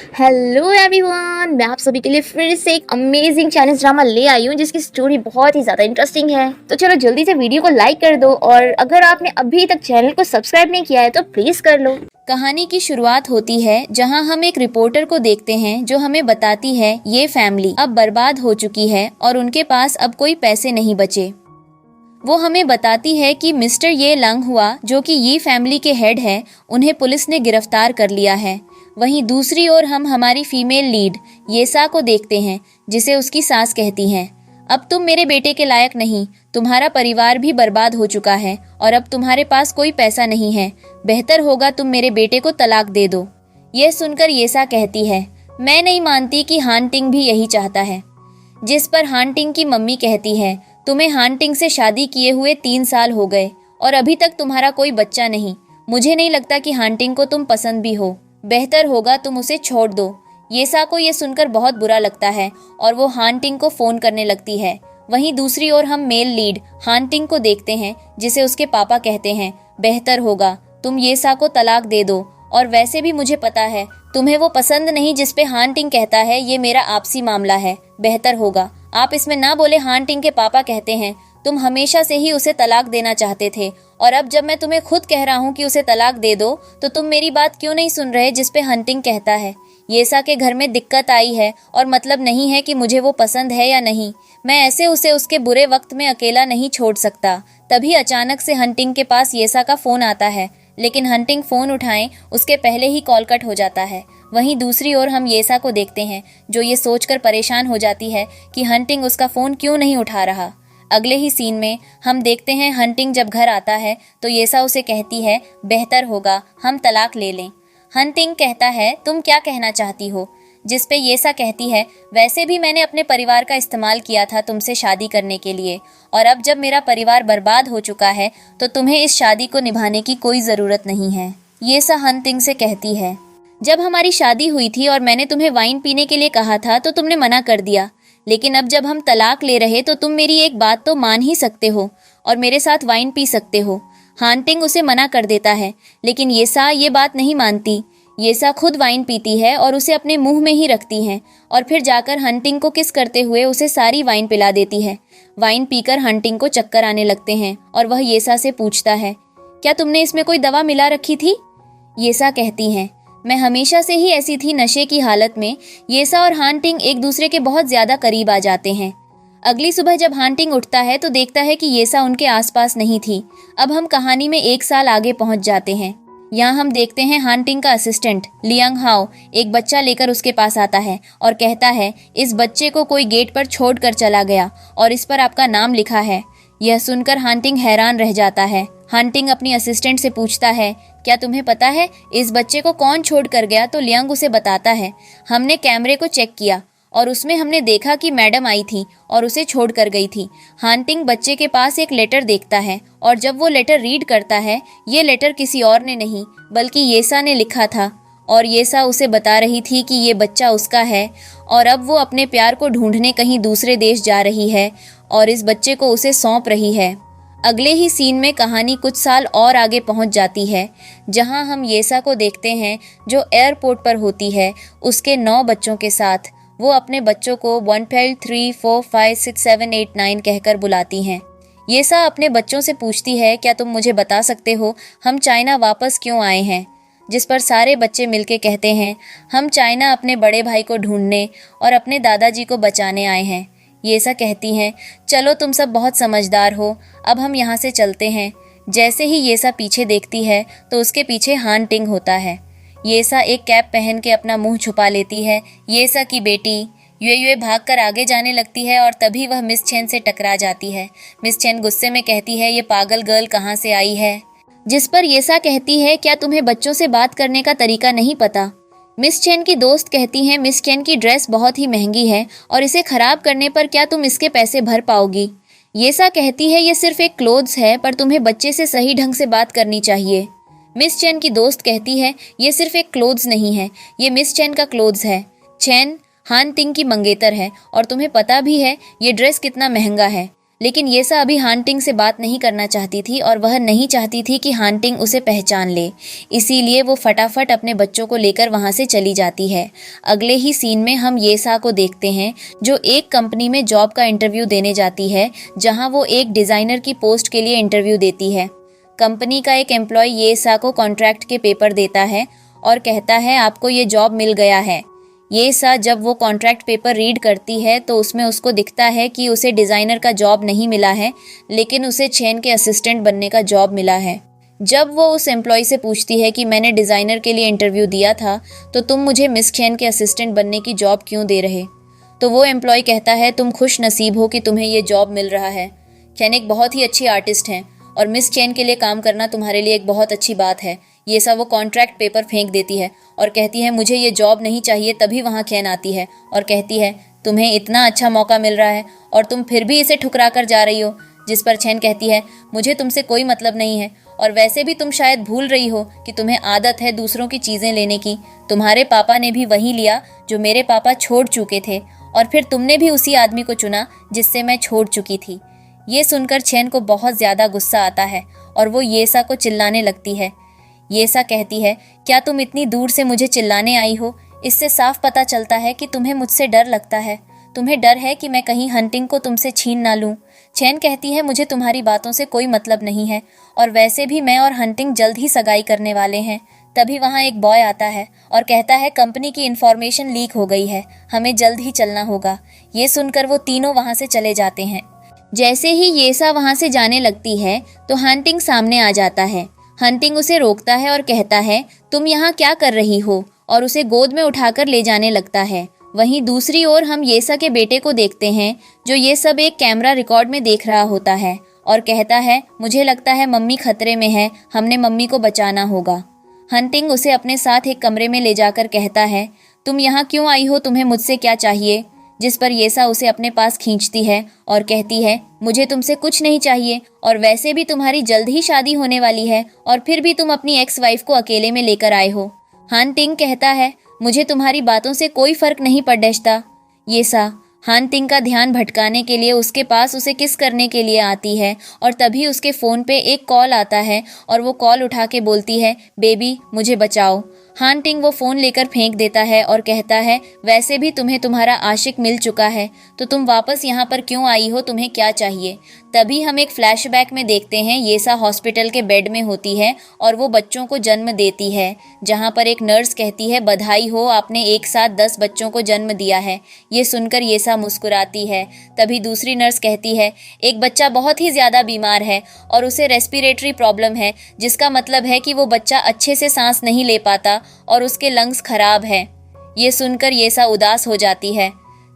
Hello everyone, मैं आप सभी के लिए फिर से एक अमेजिंग चाइनीज ड्रामा ले आई हूँ जिसकी स्टोरी बहुत ही ज्यादा इंटरेस्टिंग है। तो चलो जल्दी से वीडियो को लाइक कर दो और अगर आपने अभी तक चैनल को सब्सक्राइब नहीं किया है तो प्लीज कर लो। कहानी की शुरुआत होती है जहां हम एक रिपोर्टर को देखते हैं जो हमें बताती है ये फैमिली अब बर्बाद हो चुकी है और उनके पास अब कोई पैसे नहीं बचे। वो हमें बताती है कि मिस्टर ये लंग हुआ जो कि ये फैमिली के हेड है, उन्हें पुलिस ने गिरफ्तार कर लिया है। वहीं दूसरी ओर हम हमारी फीमेल लीड येसा को देखते हैं जिसे उसकी सास कहती हैं, अब तुम मेरे बेटे के लायक नहीं, तुम्हारा परिवार भी बर्बाद हो चुका है और अब तुम्हारे पास कोई पैसा नहीं है, बेहतर होगा तुम मेरे बेटे को तलाक दे दो। यह सुनकर येसा कहती है, मैं नहीं मानती कि हांटिंग भी यही चाहता है। जिस पर हांटिंग की मम्मी कहती है, तुम्हें हांटिंग से शादी किए हुए 3 साल हो गए और अभी तक तुम्हारा कोई बच्चा नहीं। मुझे नहीं लगता कि हांटिंग को तुम पसंद भी हो, बेहतर होगा तुम उसे छोड़ दो। येसा को ये सुनकर बहुत बुरा लगता है और वो हांटिंग को फोन करने लगती है। वहीं दूसरी ओर हम मेल लीड हांटिंग को देखते हैं जिसे उसके पापा कहते हैं, बेहतर होगा तुम येसा को तलाक दे दो, और वैसे भी मुझे पता है तुम्हें वो पसंद नहीं जिस पे हांटिंग कहता है ये मेरा आपसी मामला है, बेहतर होगा आप इसमें ना बोले। हांटिंग के पापा कहते हैं, तुम हमेशा से ही उसे तलाक देना चाहते थे और अब जब मैं तुम्हें खुद कह रहा हूँ कि उसे तलाक दे दो तो तुम मेरी बात क्यों नहीं सुन रहे। जिस पे हांटिंग कहता है, येसा के घर में दिक्कत आई है और मतलब नहीं है कि मुझे वो पसंद है या नहीं, मैं ऐसे उसे उसके बुरे वक्त में अकेला नहीं छोड़ सकता। तभी अचानक से हंटिंग के पास येसा का फोन आता है, लेकिन हंटिंग फोन उठाएं उसके पहले ही कॉल कट हो जाता है। वहीं दूसरी ओर हम येसा को देखते हैं जो ये सोचकर परेशान हो जाती है कि हंटिंग उसका फोन क्यों नहीं उठा रहा। अगले ही सीन में हम देखते हैं हंटिंग जब घर आता है तो येसा उसे कहती है, बेहतर होगा हम तलाक ले लें। हंटिंग कहता है, तुम क्या कहना चाहती हो। जिस पे येसा कहती है, वैसे भी मैंने अपने परिवार का इस्तेमाल किया था तुमसे शादी करने के लिए और अब जब मेरा परिवार बर्बाद हो चुका है तो तुम्हें इस शादी को निभाने की कोई ज़रूरत नहीं है। येसा हंटिंग से कहती है, जब हमारी शादी हुई थी और मैंने तुम्हें वाइन पीने के लिए कहा था तो तुमने मना कर दिया, लेकिन अब जब हम तलाक ले रहे तो तुम मेरी एक बात तो मान ही सकते हो और मेरे साथ वाइन पी सकते हो। हांटिंग उसे मना कर देता है, लेकिन येसा ये बात नहीं मानती। येसा खुद वाइन पीती है और उसे अपने मुंह में ही रखती है और फिर जाकर हंटिंग को किस करते हुए उसे सारी वाइन पिला देती है। वाइन पीकर हंटिंग को चक्कर आने लगते हैं और वह येसा से पूछता है, क्या तुमने इसमें कोई दवा मिला रखी थी। येसा कहती हैं, मैं हमेशा से ही ऐसी थी, नशे की हालत में। येसा और हांटिंग एक दूसरे के बहुत ज्यादा करीब आ जाते हैं। अगली सुबह जब हांटिंग उठता है तो देखता है कि येसा उनके आसपास नहीं थी। अब हम कहानी में 1 साल आगे पहुंच जाते हैं। यहाँ हम देखते हैं हांटिंग का असिस्टेंट लियांग हाओ एक बच्चा लेकर उसके पास आता है और कहता है, इस बच्चे को कोई गेट पर छोड़ कर चला गया और इस पर आपका नाम लिखा है। यह सुनकर हांटिंग हैरान रह जाता है। हांटिंग अपनी असिस्टेंट से पूछता है, क्या तुम्हें पता है इस बच्चे को कौन छोड़ कर गया। तो लियांग उसे बताता है, हमने कैमरे को चेक किया और उसमें हमने देखा कि मैडम आई थी और उसे छोड़ कर गई थी। हांटिंग बच्चे के पास एक लेटर देखता है और जब वो लेटर रीड करता है, ये लेटर किसी और ने नहीं बल्कि येसा ने लिखा था और येसा उसे बता रही थी कि ये बच्चा उसका है और अब वो अपने प्यार को ढूंढने कहीं दूसरे देश जा रही है और इस बच्चे को उसे सौंप रही है। अगले ही सीन में कहानी कुछ साल और आगे पहुंच जाती है जहां हम येसा को देखते हैं जो एयरपोर्ट पर होती है उसके 9 बच्चों के साथ। वो अपने बच्चों को 1 2 3 4 5 6 7 8 9 कहकर बुलाती हैं। येसा अपने बच्चों से पूछती है, क्या तुम मुझे बता सकते हो हम चाइना वापस क्यों आए हैं। जिस पर सारे बच्चे मिलके कहते हैं, हम चाइना अपने बड़े भाई को ढूंढने और अपने दादाजी को बचाने आए हैं। येसा कहती हैं, चलो तुम सब बहुत समझदार हो, अब हम यहाँ से चलते हैं। जैसे ही येसा पीछे देखती है तो उसके पीछे हांटिंग होता है। येसा एक कैप पहन के अपना मुंह छुपा लेती है। येसा की बेटी युए भागकर आगे जाने लगती है और तभी वह मिस चेन से टकरा जाती है। मिस चेन गुस्से में कहती है, ये पागल गर्ल कहाँ से आई है। जिस पर येसा कहती है, क्या तुम्हें बच्चों से बात करने का तरीका नहीं पता। मिस चेन की दोस्त कहती हैं, मिस चेन की ड्रेस बहुत ही महंगी है और इसे खराब करने पर क्या तुम इसके पैसे भर पाओगी। येसा कहती है, ये सिर्फ एक क्लोथ्स है पर तुम्हें बच्चे से सही ढंग से बात करनी चाहिए। मिस चेन की दोस्त कहती है, ये सिर्फ एक क्लोथ्स नहीं है, ये मिस चेन का क्लोथ्स है। चेन हांटिंग की मंगेतर है और तुम्हें पता भी है ये ड्रेस कितना महंगा है। लेकिन येसा अभी हांटिंग से बात नहीं करना चाहती थी और वह नहीं चाहती थी कि हांटिंग उसे पहचान ले। इसीलिए वो फटाफट अपने बच्चों को लेकर वहाँ से चली जाती है। अगले ही सीन में हम येसा को देखते हैं जो एक कंपनी में जॉब का इंटरव्यू देने जाती है, जहाँ वो एक डिज़ाइनर की पोस्ट के लिए इंटरव्यू देती है। कंपनी का एक एम्प्लॉय येसा को कॉन्ट्रैक्ट के पेपर देता है और कहता है आपको ये जॉब मिल गया है। येसा जब वो कॉन्ट्रैक्ट पेपर रीड करती है तो उसमें उसको दिखता है कि उसे डिज़ाइनर का जॉब नहीं मिला है, लेकिन उसे चेन के असिस्टेंट बनने का जॉब मिला है। जब वो उस एम्प्लॉय से पूछती है कि मैंने डिज़ाइनर के लिए इंटरव्यू दिया था, तो तुम मुझे मिस चेन के असिस्टेंट बनने की जॉब क्यों दे रहे? तो वो एम्प्लॉय कहता है तुम खुश नसीब हो कि तुम्हें ये जॉब मिल रहा है। चेन एक बहुत ही अच्छी आर्टिस्ट हैं और मिस चेन के लिए काम करना तुम्हारे लिए एक बहुत अच्छी बात है। ये सब वो कॉन्ट्रैक्ट पेपर फेंक देती है और कहती है मुझे ये जॉब नहीं चाहिए। तभी वहाँ चेन आती है और कहती है तुम्हें इतना अच्छा मौका मिल रहा है और तुम फिर भी इसे ठुकरा कर जा रही हो। जिस पर चेन कहती है मुझे तुमसे कोई मतलब नहीं है और वैसे भी तुम शायद भूल रही हो कि तुम्हें आदत है दूसरों की चीज़ें लेने की। तुम्हारे पापा ने भी वही लिया जो मेरे पापा छोड़ चुके थे और फिर तुमने भी उसी आदमी को चुना जिससे मैं छोड़ चुकी थी। ये सुनकर चेन को बहुत ज़्यादा गुस्सा आता है और वो येसा को चिल्लाने लगती है। येसा कहती है क्या तुम इतनी दूर से मुझे चिल्लाने आई हो? इससे साफ पता चलता है कि तुम्हें मुझसे डर लगता है। तुम्हें डर है कि मैं कहीं हंटिंग को तुमसे छीन ना लूं। चेन कहती है मुझे तुम्हारी बातों से कोई मतलब नहीं है और वैसे भी मैं और हंटिंग जल्द ही सगाई करने वाले हैं। तभी वहाँ एक बॉय आता है और कहता है कंपनी की इन्फॉर्मेशन लीक हो गई है, हमें जल्द ही चलना होगा। ये सुनकर वो तीनों वहाँ से चले जाते हैं। जैसे ही येसा वहाँ से जाने लगती है तो हंटिंग सामने आ जाता है। हंटिंग उसे रोकता है और कहता है तुम यहाँ क्या कर रही हो, और उसे गोद में उठाकर ले जाने लगता है। वहीं दूसरी ओर हम येसा के बेटे को देखते हैं जो ये सब एक कैमरा रिकॉर्ड में देख रहा होता है और कहता है मुझे लगता है मम्मी खतरे में है, हमने मम्मी को बचाना होगा। हंटिंग उसे अपने साथ एक कमरे में ले जाकर कहता है तुम यहाँ क्यों आई हो, तुम्हें मुझसे क्या चाहिए? जिस पर येसा उसे अपने पास खींचती है और कहती है मुझे तुमसे कुछ नहीं चाहिए और वैसे भी तुम्हारी जल्द ही शादी होने वाली है और फिर भी तुम अपनी एक्स वाइफ को अकेले में लेकर आए हो। हंटिंग कहता है मुझे तुम्हारी बातों से कोई फर्क नहीं पड़ता। येसा हंटिंग का ध्यान भटकाने के लिए उसके पास उसे किस करने के लिए आती है और तभी उसके फ़ोन पे एक कॉल आता है और वो कॉल उठा के बोलती है बेबी मुझे बचाओ। हंटिंग वो फ़ोन लेकर फेंक देता है और कहता है वैसे भी तुम्हें तुम्हारा आशिक मिल चुका है तो तुम वापस यहाँ पर क्यों आई हो, तुम्हें क्या चाहिए? तभी हम एक फ्लैशबैक में देखते हैं येसा हॉस्पिटल के बेड में होती है और वो बच्चों को जन्म देती है, जहाँ पर एक नर्स कहती है बधाई हो, आपने एक साथ 10 बच्चों को जन्म दिया है। ये सुनकर येसा मुस्कुराती है। तभी दूसरी नर्स कहती है एक बच्चा बहुत ही ज़्यादा बीमार है और उसे रेस्पिरेटरी प्रॉब्लम है, जिसका मतलब है कि वो बच्चा अच्छे से सांस नहीं ले पाता और उसके लंग्स खराब हैं। ये सुनकर येसा उदास हो जाती है।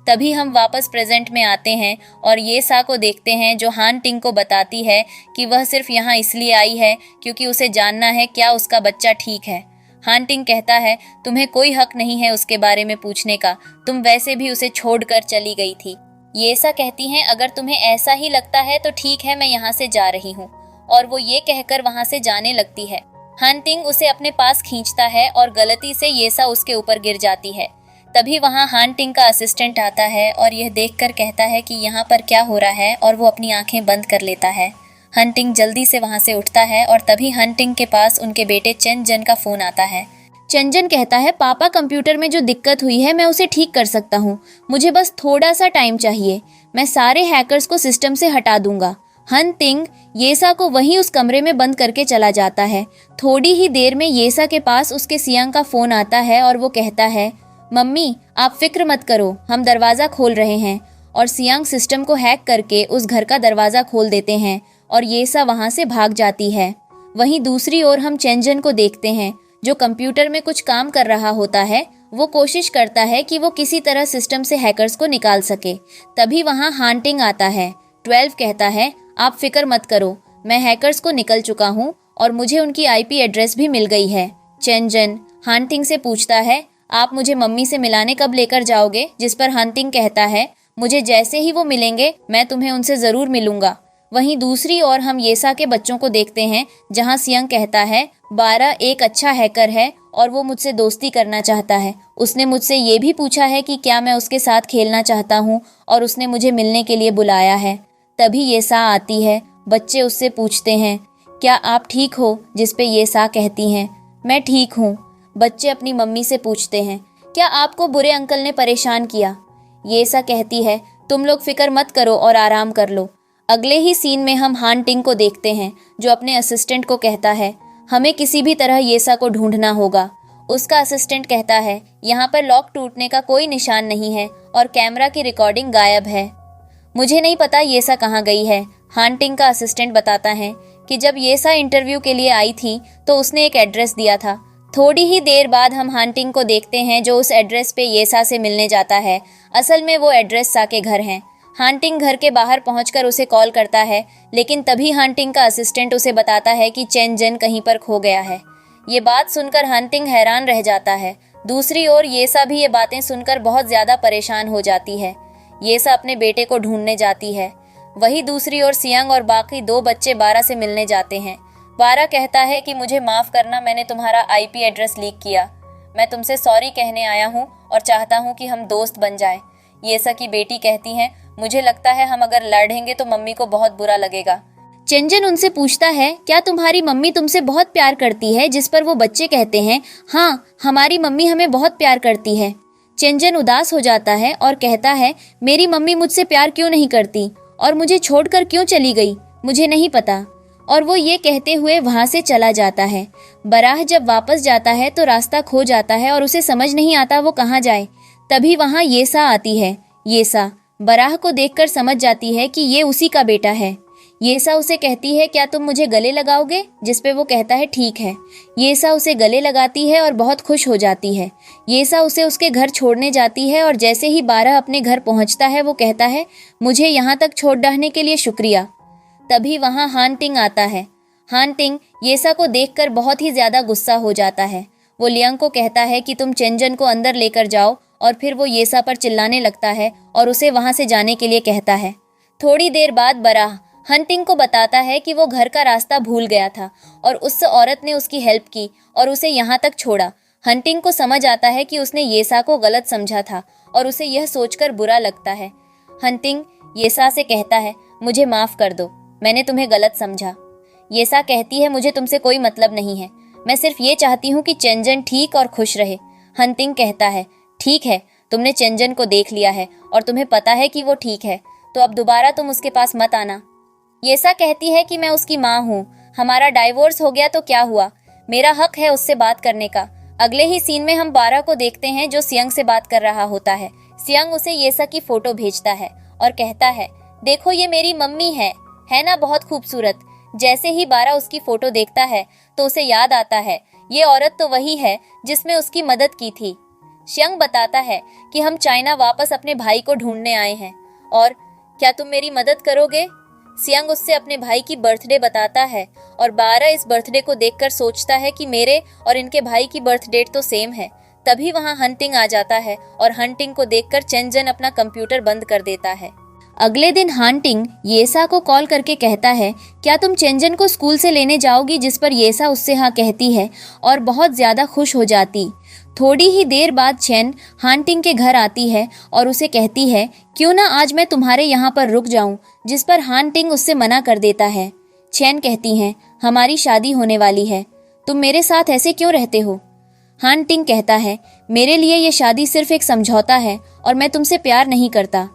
तभी हम वापस प्रेजेंट में आते हैं और येसा को देखते हैं जो हंटिंग को बताती है कि वह सिर्फ यहाँ इसलिए आई है क्योंकि उसे जानना है क्या उसका बच्चा ठीक है। हंटिंग कहता है तुम्हें कोई हक नहीं है उसके बारे में पूछने का, तुम वैसे भी उसे छोड़कर चली गई थी। येसा कहती हैं अगर तुम्हें ऐसा ही लगता है तो ठीक है, मैं यहाँ से जा रही हूँ, और वो ये कहकर वहाँ से जाने लगती है। हंटिंग उसे अपने पास खींचता है और गलती से येसा उसके ऊपर गिर जाती है। तभी वहाँ हंटिंग का असिस्टेंट आता है और यह देखकर कहता है कि यहाँ पर क्या हो रहा है, और वो अपनी आंखें बंद कर लेता है। हंटिंग जल्दी से वहाँ से उठता है और तभी हंटिंग के पास उनके बेटे चेनजन का फ़ोन आता है। चेनजन कहता है पापा कंप्यूटर में जो दिक्कत हुई है मैं उसे ठीक कर सकता हूँ, मुझे बस थोड़ा सा टाइम चाहिए, मैं सारे हैकर्स को सिस्टम से हटा दूंगा। हंटिंग येसा को वहीं उस कमरे में बंद करके चला जाता है। थोड़ी ही देर में येसा के पास उसके सियांग का फ़ोन आता है और वो कहता है मम्मी आप फिक्र मत करो, हम दरवाज़ा खोल रहे हैं, और सियांग सिस्टम को हैक करके उस घर का दरवाज़ा खोल देते हैं और येसा वहाँ से भाग जाती है। वहीं दूसरी ओर हम चेनजन को देखते हैं जो कंप्यूटर में कुछ काम कर रहा होता है। वो कोशिश करता है कि वो किसी तरह सिस्टम से हैकर्स को निकाल सके। तभी वहाँ हंटिंग आता है। 12 कहता है आप फिक्र मत करो, मैं हैकर्स को निकल चुका हूँ और मुझे उनकी IP एड्रेस भी मिल गई है। चेनजन हंटिंग से पूछता है आप मुझे मम्मी से मिलाने कब लेकर जाओगे? जिस पर हंटिंग कहता है मुझे जैसे ही वो मिलेंगे मैं तुम्हें उनसे ज़रूर मिलूंगा। वहीं दूसरी ओर हम येसा के बच्चों को देखते हैं जहां सियांग कहता है 12 एक अच्छा हैकर है और वो मुझसे दोस्ती करना चाहता है। उसने मुझसे ये भी पूछा है कि क्या मैं उसके साथ खेलना चाहता हूँ और उसने मुझे मिलने के लिए बुलाया है। तभी ये सा आती है। बच्चे उससे पूछते हैं, क्या आप ठीक हो? जिस पे ये सा कहती हैं, मैं ठीक हूँ। बच्चे अपनी मम्मी से पूछते हैं, क्या आपको बुरे अंकल ने परेशान किया? ये सा कहती है, तुम लोग फिक्र मत करो और आराम कर लो। अगले ही सीन में हम हान टिंग को देखते हैं, जो अपने असिस्टेंट को कहता है, हमें किसी भी तरह येसा को ढूंढना होगा। उसका असिस्टेंट कहता है, यहाँ पर लॉक टूटने का कोई निशान नहीं है और कैमरा की रिकॉर्डिंग गायब है। मुझे नहीं पता येसा कहाँ गई है। हान टिंग का असिस्टेंट बताता है कि जब येसा इंटरव्यू के लिए आई थी तो उसने एक एड्रेस दिया था। थोड़ी ही देर बाद हम हान टिंग को देखते हैं, जो उस एड्रेस पे येसा से मिलने जाता है। असल में वो एड्रेस सा के घर है। हान टिंग घर के बाहर पहुंचकर उसे कॉल करता है, लेकिन तभी हान टिंग का असिस्टेंट उसे बताता है कि चेन जन कहीं पर खो गया है। ये बात सुनकर हान टिंग हैरान रह जाता है। दूसरी ओर येसा भी ये बातें सुनकर बहुत ज्यादा परेशान हो जाती है। येसा अपने बेटे को ढूंढने जाती है। वही दूसरी ओर सियांग और बाकी 2 बच्चे बारा से मिलने जाते हैं। बारा कहता है कि मुझे माफ करना, मैंने तुम्हारा आईपी एड्रेस लीक किया। मैं तुमसे सॉरी कहने आया हूँ और चाहता हूँ कि हम दोस्त बन जाएं। येसा की बेटी कहती है, मुझे लगता है हम अगर लड़ेंगे तो मम्मी को बहुत बुरा लगेगा। चेंजन उनसे पूछता है, क्या तुम्हारी मम्मी तुमसे बहुत प्यार करती है? जिस पर वो बच्चे कहते हैं, हाँ, हमारी मम्मी हमें बहुत प्यार करती है। चेंजन उदास हो जाता है और कहता है, मेरी मम्मी मुझसे प्यार क्यों नहीं करती और मुझे छोड़कर क्यों चली गई, मुझे नहीं पता। और वो ये कहते हुए वहां से चला जाता है। बराह जब वापस जाता है तो रास्ता खो जाता है और उसे समझ नहीं आता वो कहाँ जाए। तभी वहां येसा आती है। येसा बराह को देखकर समझ जाती है कि ये उसी का बेटा है। येसा उसे कहती है, क्या तुम मुझे गले लगाओगे? जिस पे वो कहता है, ठीक है। येसा उसे गले लगाती है और बहुत खुश हो जाती है। येसा उसे उसके घर छोड़ने जाती है और जैसे ही बारह अपने घर पहुंचता है वो कहता है, मुझे यहाँ तक छोड़ डालने के लिए शुक्रिया। तभी वहाँ हान टिंग आता है। हान टिंग येसा को देखकर बहुत ही ज्यादा गुस्सा हो जाता है। वो लियांग को कहता है कि तुम चेंजन को अंदर लेकर जाओ और फिर वो येसा पर चिल्लाने लगता है और उसे वहां से जाने के लिए कहता है। थोड़ी देर बाद बराह हान टिंग को बताता है कि वो घर का रास्ता भूल गया था और उस औरत ने उसकी हेल्प की और उसे यहाँ तक छोड़ा। हान टिंग को समझ आता है कि उसने येसा को गलत समझा था और उसे यह सोचकर बुरा लगता है। हान टिंग येसा से कहता है, मुझे माफ कर दो, मैंने तुम्हें गलत समझा। येसा कहती है, मुझे तुमसे कोई मतलब नहीं है, मैं सिर्फ ये चाहती हूँ कि चेंजन ठीक और खुश रहे। हान टिंग कहता है, ठीक है, तुमने चेंजन को देख लिया है और तुम्हें पता है कि वो ठीक है, तो अब दोबारा तुम उसके पास मत आना। येसा कहती है कि मैं उसकी माँ हूँ, हमारा डाइवोर्स हो गया तो क्या हुआ, मेरा हक है उससे बात करने का। अगले ही सीन में हम बारा को देखते हैं, जो सियांग से बात कर रहा होता है। सियांग उसे येसा की फोटो भेजता है और कहता है, देखो ये मेरी मम्मी है ना बहुत खूबसूरत। जैसे ही बारा उसकी फोटो देखता है तो उसे याद आता है, ये औरत तो वही है जिसमें उसकी मदद की थी। सियांग बताता है कि हम चाइना वापस अपने भाई को ढूंढने आए हैं और क्या तुम मेरी मदद करोगे? सियांग उससे अपने भाई की बर्थडे बताता है और बारा इस बर्थडे को देखकर सोचता है कि मेरे और इनके भाई की बर्थ डेट तो सेम है। तभी वहां हान टिंग आ जाता है और हान टिंग को देखकर चेंजन अपना कंप्यूटर बंद कर देता है। अगले दिन हान टिंग येसा को कॉल करके कहता है, क्या तुम चेंजन को स्कूल से लेने जाओगी? जिस पर येसा उससे हाँ कहती है और बहुत ज्यादा खुश हो जाती। थोड़ी ही देर बाद चेन हान टिंग के घर आती है और उसे कहती है, क्यों ना आज मैं तुम्हारे यहाँ पर रुक जाऊं? जिस पर हान टिंग उससे मना कर देता है। चेन कहती है, हमारी शादी होने वाली है, तुम मेरे साथ ऐसे क्यों रहते हो? हान टिंग कहता है, मेरे लिए ये शादी सिर्फ एक समझौता है और मैं तुमसे प्यार नहीं करता।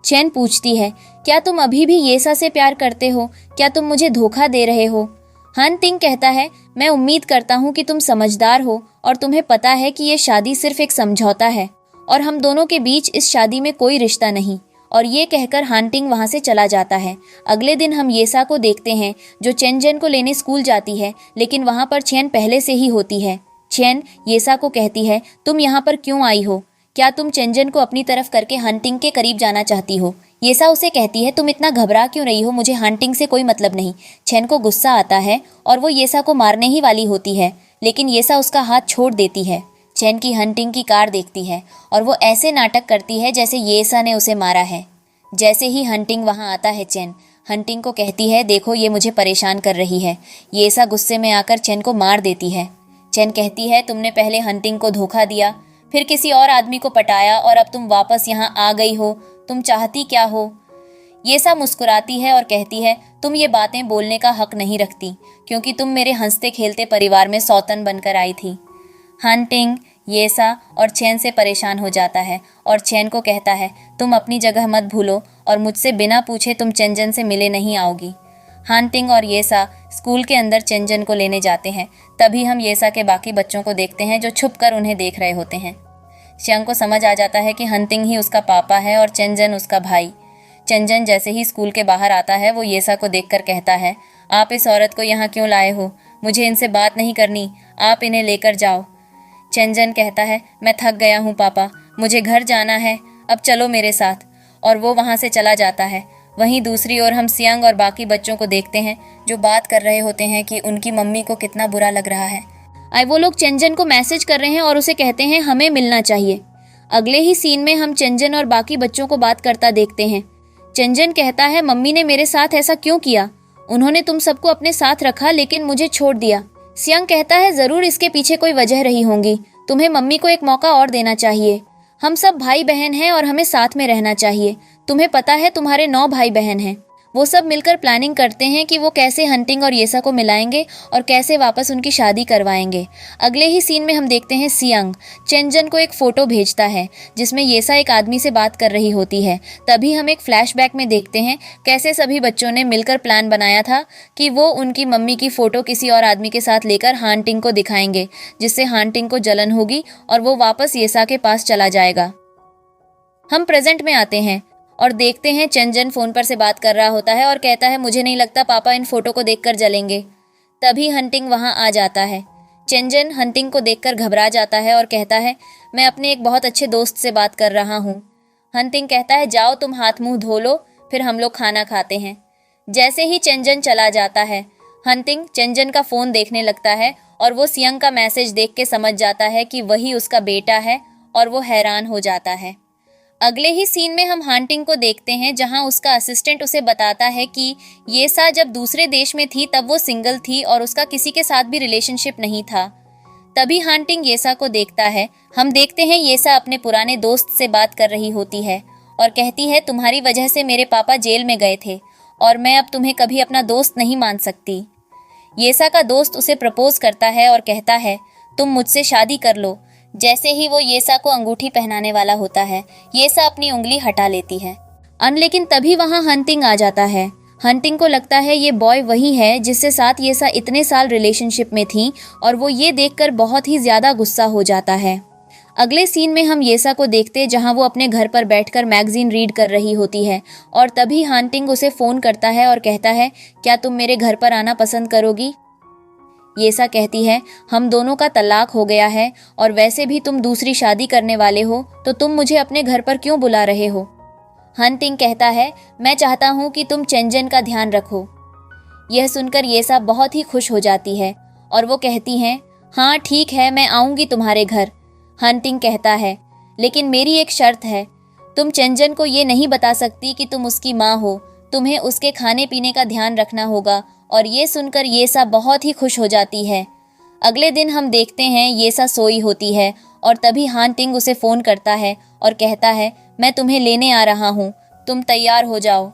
चेन पूछती है, क्या तुम अभी भी येसा से प्यार करते हो? क्या तुम मुझे धोखा दे रहे हो? हान टिंग कहता है, मैं उम्मीद करता हूँ कि तुम समझदार हो और तुम्हें पता है कि ये शादी सिर्फ एक समझौता है और हम दोनों के बीच इस शादी में कोई रिश्ता नहीं। और ये कहकर हान टिंग वहाँ से चला जाता है। अगले दिन हम येसा को देखते हैं, जो चेंजन को लेने स्कूल जाती है, लेकिन वहाँ पर चेन पहले से ही होती है। चेन येसा को कहती है, तुम यहाँ पर क्यों आई हो? क्या तुम चेंजन को अपनी तरफ करके हान टिंग के करीब जाना चाहती हो? येसा उसे कहती है, तुम इतना घबरा क्यों रही हो, मुझे हान टिंग से कोई मतलब नहीं। चेन को गुस्सा आता है और वो येसा को मारने ही वाली होती है, लेकिन येसा उसका हाथ छोड़ देती है। चेन की हान टिंग की कार देखती है और वो ऐसे नाटक करती है जैसे येसा ने उसे मारा है। जैसे ही हान टिंग वहाँ आता है, चेन हान टिंग को कहती है, देखो ये मुझे परेशान कर रही है। येसा गुस्से में आकर चेन को मार देती है। चेन कहती है, तुमने पहले हान टिंग को धोखा दिया, फिर किसी और आदमी को पटाया और अब तुम वापस यहाँ आ गई हो, तुम चाहती क्या हो? ये सा मुस्कुराती है और कहती है, तुम ये बातें बोलने का हक नहीं रखती क्योंकि तुम मेरे हंसते खेलते परिवार में सौतन बनकर आई थी। हंटिंग येसा और चैन से परेशान हो जाता है और चैन को कहता है, तुम अपनी जगह मत भूलो और मुझसे बिना पूछे तुम चेंजन से मिले नहीं आओगी। हंटिंग और येसा स्कूल के अंदर चेंजन को लेने जाते हैं। तभी हम येसा के बाकी बच्चों को देखते हैं जो छुप कर उन्हें देख रहे होते हैं। चियांग को समझ आ जाता है कि हंटिंग ही उसका पापा है और चेंजन उसका भाई। चेंजन जैसे ही स्कूल के बाहर आता है वो येसा को देखकर कहता है, आप इस औरत को यहाँ क्यों लाए हो? मुझे इनसे बात नहीं करनी, आप इन्हें लेकर जाओ। चेंजन कहता है, मैं थक गया हूँ पापा, मुझे घर जाना है, अब चलो मेरे साथ। और वो वहाँ से चला जाता है। वहीं दूसरी ओर हम सियांग और बाकी बच्चों को देखते हैं जो बात कर रहे होते हैं कि उनकी मम्मी को कितना बुरा लग रहा है। वो लोग चेंजन को मैसेज कर रहे हैं और उसे कहते हैं हमें मिलना चाहिए। अगले ही सीन में हम चेंजन और बाकी बच्चों को बात करता देखते हैं। चेंजन कहता है, मम्मी ने मेरे साथ ऐसा क्यों किया? उन्होंने तुम सबको अपने साथ रखा लेकिन मुझे छोड़ दिया। सियांग कहता है, जरूर इसके पीछे कोई वजह रही होंगी, तुम्हें मम्मी को एक मौका और देना चाहिए। हम सब भाई बहन हैं और हमें साथ में रहना चाहिए। तुम्हें पता है तुम्हारे 9 भाई बहन हैं। वो सब मिलकर प्लानिंग करते हैं कि वो कैसे हंटिंग और येसा को मिलाएंगे और कैसे वापस उनकी शादी करवाएंगे। अगले ही सीन में हम देखते हैं सियांग चेंजन को एक फोटो भेजता है जिसमें येसा एक आदमी से बात कर रही होती है। तभी हम एक फ्लैशबैक में देखते हैं कैसे सभी बच्चों ने मिलकर प्लान बनाया था कि वो उनकी मम्मी की फोटो किसी और आदमी के साथ लेकर हंटिंग को दिखाएंगे, जिससे हंटिंग को जलन होगी और वो वापस येसा के पास चला जाएगा। हम प्रेजेंट में आते हैं और देखते हैं चेंजन फोन पर से बात कर रहा होता है और कहता है, मुझे नहीं लगता पापा इन फोटो को देखकर जलेंगे। तभी हंटिंग वहां आ जाता है। चेंजन हंटिंग को देखकर घबरा जाता है और कहता है, मैं अपने एक बहुत अच्छे दोस्त से बात कर रहा हूँ। हंटिंग कहता है, जाओ तुम हाथ मुंह धो लो, फिर हम लोग खाना खाते हैं। जैसे ही चेंजन चला जाता है, हंटिंग चेंजन का फोन देखने लगता है और वो सियांग का मैसेज देख के समझ जाता है कि वही उसका बेटा है और वो हैरान हो जाता है। अगले ही सीन में हम हंटिंग को देखते हैं जहां उसका असिस्टेंट उसे बताता है कि येसा जब दूसरे देश में थी तब वो सिंगल थी और उसका किसी के साथ भी रिलेशनशिप नहीं था। तभी हंटिंग येसा को देखता है। हम देखते हैं येसा अपने पुराने दोस्त से बात कर रही होती है और कहती है, तुम्हारी वजह से मेरे पापा जेल में गए थे और मैं अब तुम्हें कभी अपना दोस्त नहीं मान सकती। येसा का दोस्त उसे प्रपोज करता है और कहता है, तुम मुझसे शादी कर लो। जैसे ही वो येसा को अंगूठी पहनाने वाला होता है, येसा अपनी उंगली हटा लेती है। लेकिन तभी वहां हंटिंग आ जाता है। हंटिंग को लगता है ये बॉय वही है जिससे साथ येसा इतने साल रिलेशनशिप में थी और वो ये देखकर बहुत ही ज्यादा गुस्सा हो जाता है। अगले सीन में हम येसा को देखते जहां वो अपने घर पर बैठकर मैगजीन रीड कर रही होती है और तभी हंटिंग उसे फोन करता है और कहता है, क्या तुम मेरे घर पर आना पसंद करोगी? येसा कहती है, हम दोनों का तलाक हो गया है और वैसे भी तुम दूसरी शादी करने वाले हो तो तुम मुझे अपने घर पर क्यों बुला रहे हो? हंटिंग कहता है, मैं चाहता हूँ कि तुम चेंजन का ध्यान रखो। यह सुनकर येसा बहुत ही खुश हो जाती है और वो कहती हैं, हाँ ठीक है, मैं आऊँगी तुम्हारे घर। हंटिंग कहता है, लेकिन मेरी एक शर्त है, तुम चेंजन को ये नहीं बता सकती कि तुम उसकी माँ हो, तुम्हें उसके खाने पीने का ध्यान रखना होगा। और ये सुनकर येसा बहुत ही खुश हो जाती है। अगले दिन हम देखते हैं येसा सोई होती है और तभी हंटिंग उसे फोन करता है और कहता है, मैं तुम्हें लेने आ रहा हूँ, तुम तैयार हो जाओ।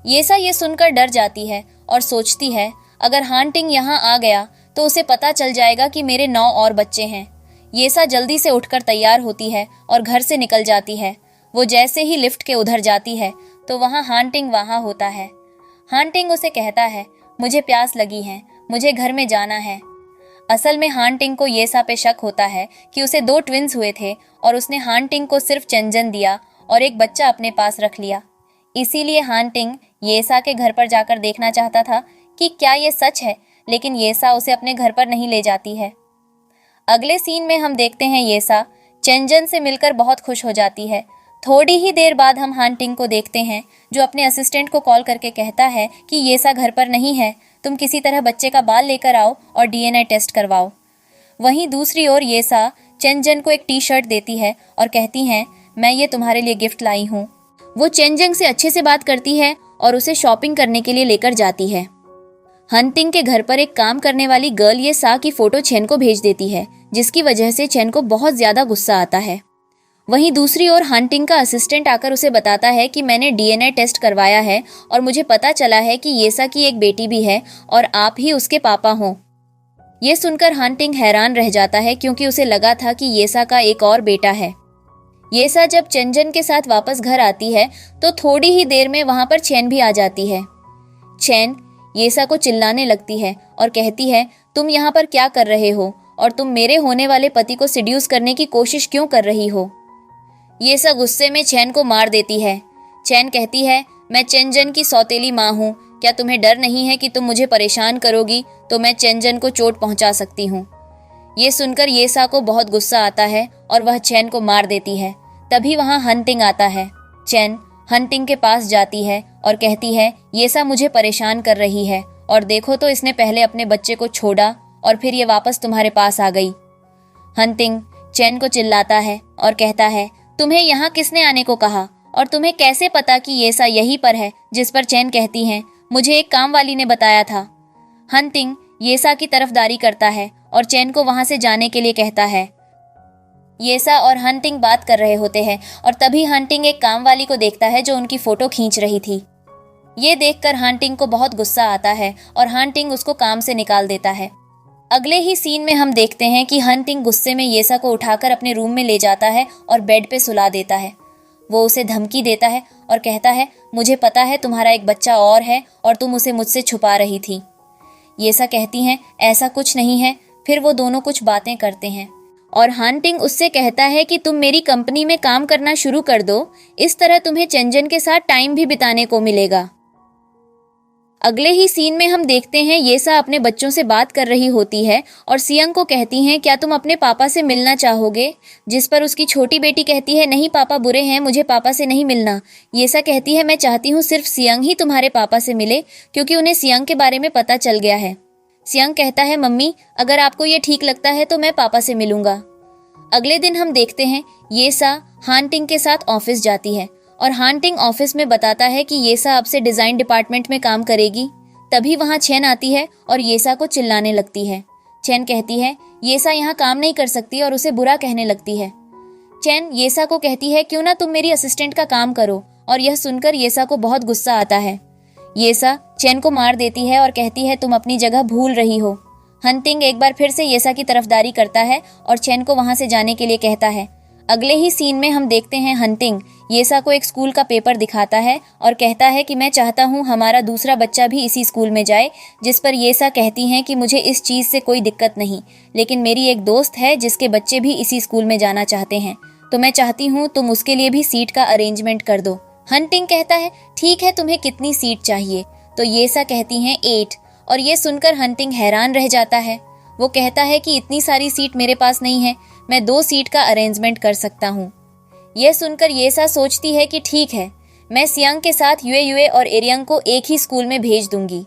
येसा ये सुनकर डर जाती है और सोचती है, अगर हंटिंग यहाँ आ गया तो उसे पता चल जाएगा कि मेरे 9 और बच्चे हैं। येसा जल्दी से उठकर तैयार होती है और घर से निकल जाती है। वो जैसे ही लिफ्ट के उधर जाती है तो वहाँ हंटिंग वहाँ होता है। हंटिंग उसे कहता है, मुझे प्यास लगी है, मुझे घर में जाना है। असल में हंटिंग को येसा पे शक होता है कि उसे 2 ट्विंस हुए थे और उसने हंटिंग को सिर्फ चेंजन दिया और एक बच्चा अपने पास रख लिया। इसीलिए हंटिंग येसा के घर पर जाकर देखना चाहता था कि क्या ये सच है, लेकिन येसा उसे अपने घर पर नहीं ले जाती है। अगले सीन में हम देखते हैं येसा चेंजन से मिलकर बहुत खुश हो जाती है। थोड़ी ही देर बाद हम हंटिंग को देखते हैं जो अपने असिस्टेंट को कॉल करके कहता है कि येसा घर पर नहीं है, तुम किसी तरह बच्चे का बाल लेकर आओ और डीएनए टेस्ट करवाओ। वहीं दूसरी ओर येसा चेंजन को एक टी शर्ट देती है और कहती हैं, मैं ये तुम्हारे लिए गिफ्ट लाई हूँ। वो चेंजन से अच्छे से बात करती है और उसे शॉपिंग करने के लिए लेकर जाती है। हंटिंग के घर पर एक काम करने वाली गर्ल ये सा की फोटो चेन को भेज देती है, जिसकी वजह से चेन को बहुत ज्यादा गुस्सा आता है वहीं दूसरी ओर हंटिंग का असिस्टेंट आकर उसे बताता है कि मैंने डीएनए टेस्ट करवाया है और मुझे पता चला है कि येसा की एक बेटी भी है और आप ही उसके पापा हो। ये सुनकर हंटिंग हैरान रह जाता है क्योंकि उसे लगा था कि येसा का एक और बेटा है। येसा जब चेंजन के साथ वापस घर आती है तो थोड़ी ही देर में वहां पर चैन भी आ जाती है। चैन येसा को चिल्लाने लगती है और कहती है, तुम यहाँ पर क्या कर रहे हो और तुम मेरे होने वाले पति को सिड्यूस करने की कोशिश क्यों कर रही हो। येसा गुस्से में चैन को मार देती है। चैन कहती है, मैं चेंजन की सौतेली माँ हूँ, क्या तुम्हें डर नहीं है कि तुम मुझे परेशान करोगी तो मैं चेंजन को चोट पहुंचा सकती हूँ। ये सुनकर येसा को बहुत गुस्सा आता है और वह चैन को मार देती है। तभी वहां हंटिंग आता है। चैन हंटिंग के पास जाती है और कहती है, येसा मुझे परेशान कर रही है और देखो तो इसने पहले अपने बच्चे को छोड़ा और फिर ये वापस तुम्हारे पास आ गई। हंटिंग चैन को चिल्लाता है और कहता है, तुम्हें यहाँ किसने आने को कहा और तुम्हें कैसे पता कि येसा यहीं पर है। जिस पर चैन कहती है, मुझे एक काम वाली ने बताया था। हंटिंग येसा की तरफदारी करता है और चैन को वहां से जाने के लिए कहता है। येसा और हंटिंग बात कर रहे होते हैं और तभी हंटिंग एक काम वाली को देखता है जो उनकी फोटो खींच रही थी। ये देखकर हंटिंग को बहुत गुस्सा आता है और हंटिंग उसको काम से निकाल देता है। अगले ही सीन में हम देखते हैं कि हंटिंग गुस्से में येसा को उठाकर अपने रूम में ले जाता है और बेड पे सुला देता है। वो उसे धमकी देता है और कहता है, मुझे पता है तुम्हारा एक बच्चा और है और तुम उसे मुझसे छुपा रही थी। येसा कहती हैं, ऐसा कुछ नहीं है। फिर वो दोनों कुछ बातें करते हैं और हंटिंग उससे कहता है कि तुम मेरी कंपनी में काम करना शुरू कर दो, इस तरह तुम्हें चेंजन के साथ टाइम भी बिताने को मिलेगा। अगले ही सीन में हम देखते हैं येसा अपने बच्चों से बात कर रही होती है और सियंग को कहती हैं, क्या तुम अपने पापा से मिलना चाहोगे। जिस पर उसकी छोटी बेटी कहती है, नहीं पापा बुरे हैं, मुझे पापा से नहीं मिलना। येसा कहती है, मैं चाहती हूँ सिर्फ सियंग ही तुम्हारे पापा से मिले क्योंकि उन्हें सियंग के बारे में पता चल गया है। सियंग कहता है, मम्मी अगर आपको ये ठीक लगता है तो मैं पापा से मिलूंगा। अगले दिन हम देखते हैं येसा हंटिंग के साथ ऑफिस जाती है और हंटिंग ऑफिस में बताता है कि येसा अब से डिजाइन डिपार्टमेंट में काम करेगी। तभी वहां चैन आती है और येसा को चिल्लाने लगती है। चैन कहती है, येसा यहाँ काम नहीं कर सकती और उसे बुरा कहने लगती है। चैन येसा को कहती है, क्यों ना तुम मेरी असिस्टेंट का काम करो, और यह सुनकर येसा को बहुत गुस्सा आता है। येसा चैन को मार देती है और कहती है, तुम अपनी जगह भूल रही हो। हंटिंग एक बार फिर से येसा की तरफदारी करता है और चैन को वहां से जाने के लिए कहता है। अगले ही सीन में हम देखते हैं हंटिंग येसा को एक स्कूल का पेपर दिखाता है और कहता है कि मैं चाहता हूँ हमारा दूसरा बच्चा भी इसी स्कूल में जाए। जिस पर येसा कहती हैं कि मुझे इस चीज़ से कोई दिक्कत नहीं, लेकिन मेरी एक दोस्त है जिसके बच्चे भी इसी स्कूल में जाना चाहते हैं, तो मैं चाहती हूँ तुम उसके लिए भी सीट का अरेंजमेंट कर दो। हंटिंग कहता है, ठीक है, तुम्हें कितनी सीट चाहिए। तो येसा कहती हैं 8, और ये सुनकर हंटिंग हैरान रह जाता है। वो कहता है कि इतनी सारी सीट मेरे पास नहीं है, मैं 2 सीट का अरेंजमेंट कर सकता हूँ। यह सुनकर येसा सोचती है कि ठीक है, मैं सियंग के साथ युए और एरियंग को एक ही स्कूल में भेज दूंगी।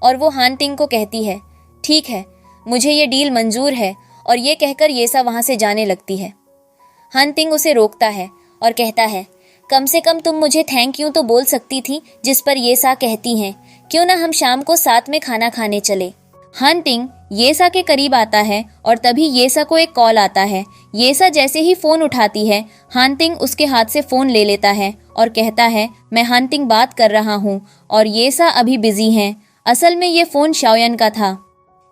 और वो हंटिंग को कहती है, ठीक है, मुझे ये डील मंजूर है, और ये कहकर येसा वहां से जाने लगती है। हंटिंग उसे रोकता है और कहता है, कम से कम तुम मुझे थैंक यू तो बोल सकती थी। जिस पर येसा कहती हैं, क्यों ना हम शाम को साथ में खाना खाने चले। हंटिंग येसा के करीब आता है और तभी येसा को एक कॉल आता है। येसा जैसे ही फोन उठाती है, हंटिंग उसके हाथ से फोन ले लेता है और कहता है, मैं हंटिंग बात कर रहा हूँ और येसा अभी बिजी हैं। असल में ये फोन शाओयन का था।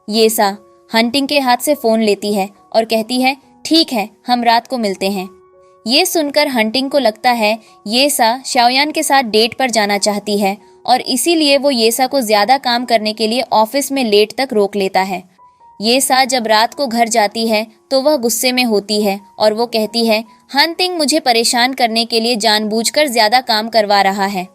येसा हंटिंग के हाथ से फोन लेती है और कहती है, ठीक है, हम रात को मिलते हैं। ये सुनकर हंटिंग को लगता है येसा शाओयान के साथ डेट पर जाना चाहती है और इसीलिए वो येसा को ज्यादा काम करने के लिए ऑफिस में लेट तक रोक लेता है। येसा जब रात को घर जाती है तो वह गुस्से में होती है और वो कहती है, हंटिंग मुझे परेशान करने के लिए जानबूझकर ज्यादा काम करवा रहा है।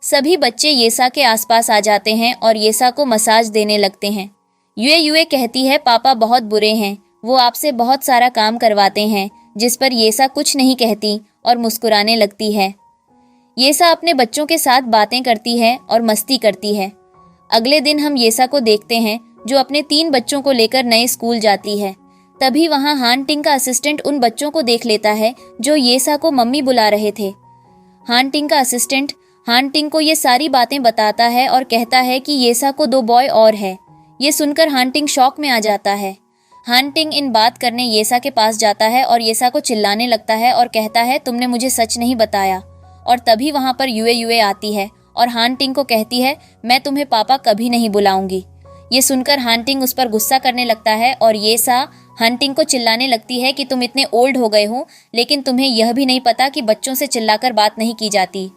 सभी बच्चे येसा के आसपास आ जाते हैं और येसा को मसाज देने लगते हैं। युए कहती है, पापा बहुत बुरे हैं, वो आपसे बहुत सारा काम करवाते हैं। जिस पर येसा कुछ नहीं कहती और मुस्कुराने लगती है। येसा अपने बच्चों के साथ बातें करती है और मस्ती करती है। अगले दिन हम येसा को देखते हैं जो अपने 3 बच्चों को लेकर नए स्कूल जाती है। तभी वहां हंटिंग का असिस्टेंट उन बच्चों को देख लेता है जो येसा को मम्मी बुला रहे थे। हंटिंग का असिस्टेंट हंटिंग को ये सारी बातें बताता है और कहता है कि येसा को 2 बॉय और है। ये सुनकर हंटिंग शॉक में आ जाता है। हानटिंग इन बात करने येसा के पास जाता है और येसा को चिल्लाने लगता है और कहता है तुमने मुझे सच नहीं बताया। और तभी वहाँ पर युए युए आती है और हानटिंग को कहती है मैं तुम्हें पापा कभी नहीं बुलाऊंगी। ये सुनकर हानटिंग उस पर गुस्सा करने लगता है और येसा हानटिंग को चिल्लाने लगती है कि तुम इतने ओल्ड हो गए हो, लेकिन तुम्हें यह भी नहीं पता कि बच्चों से चिल्लाकर बात नहीं की जाती।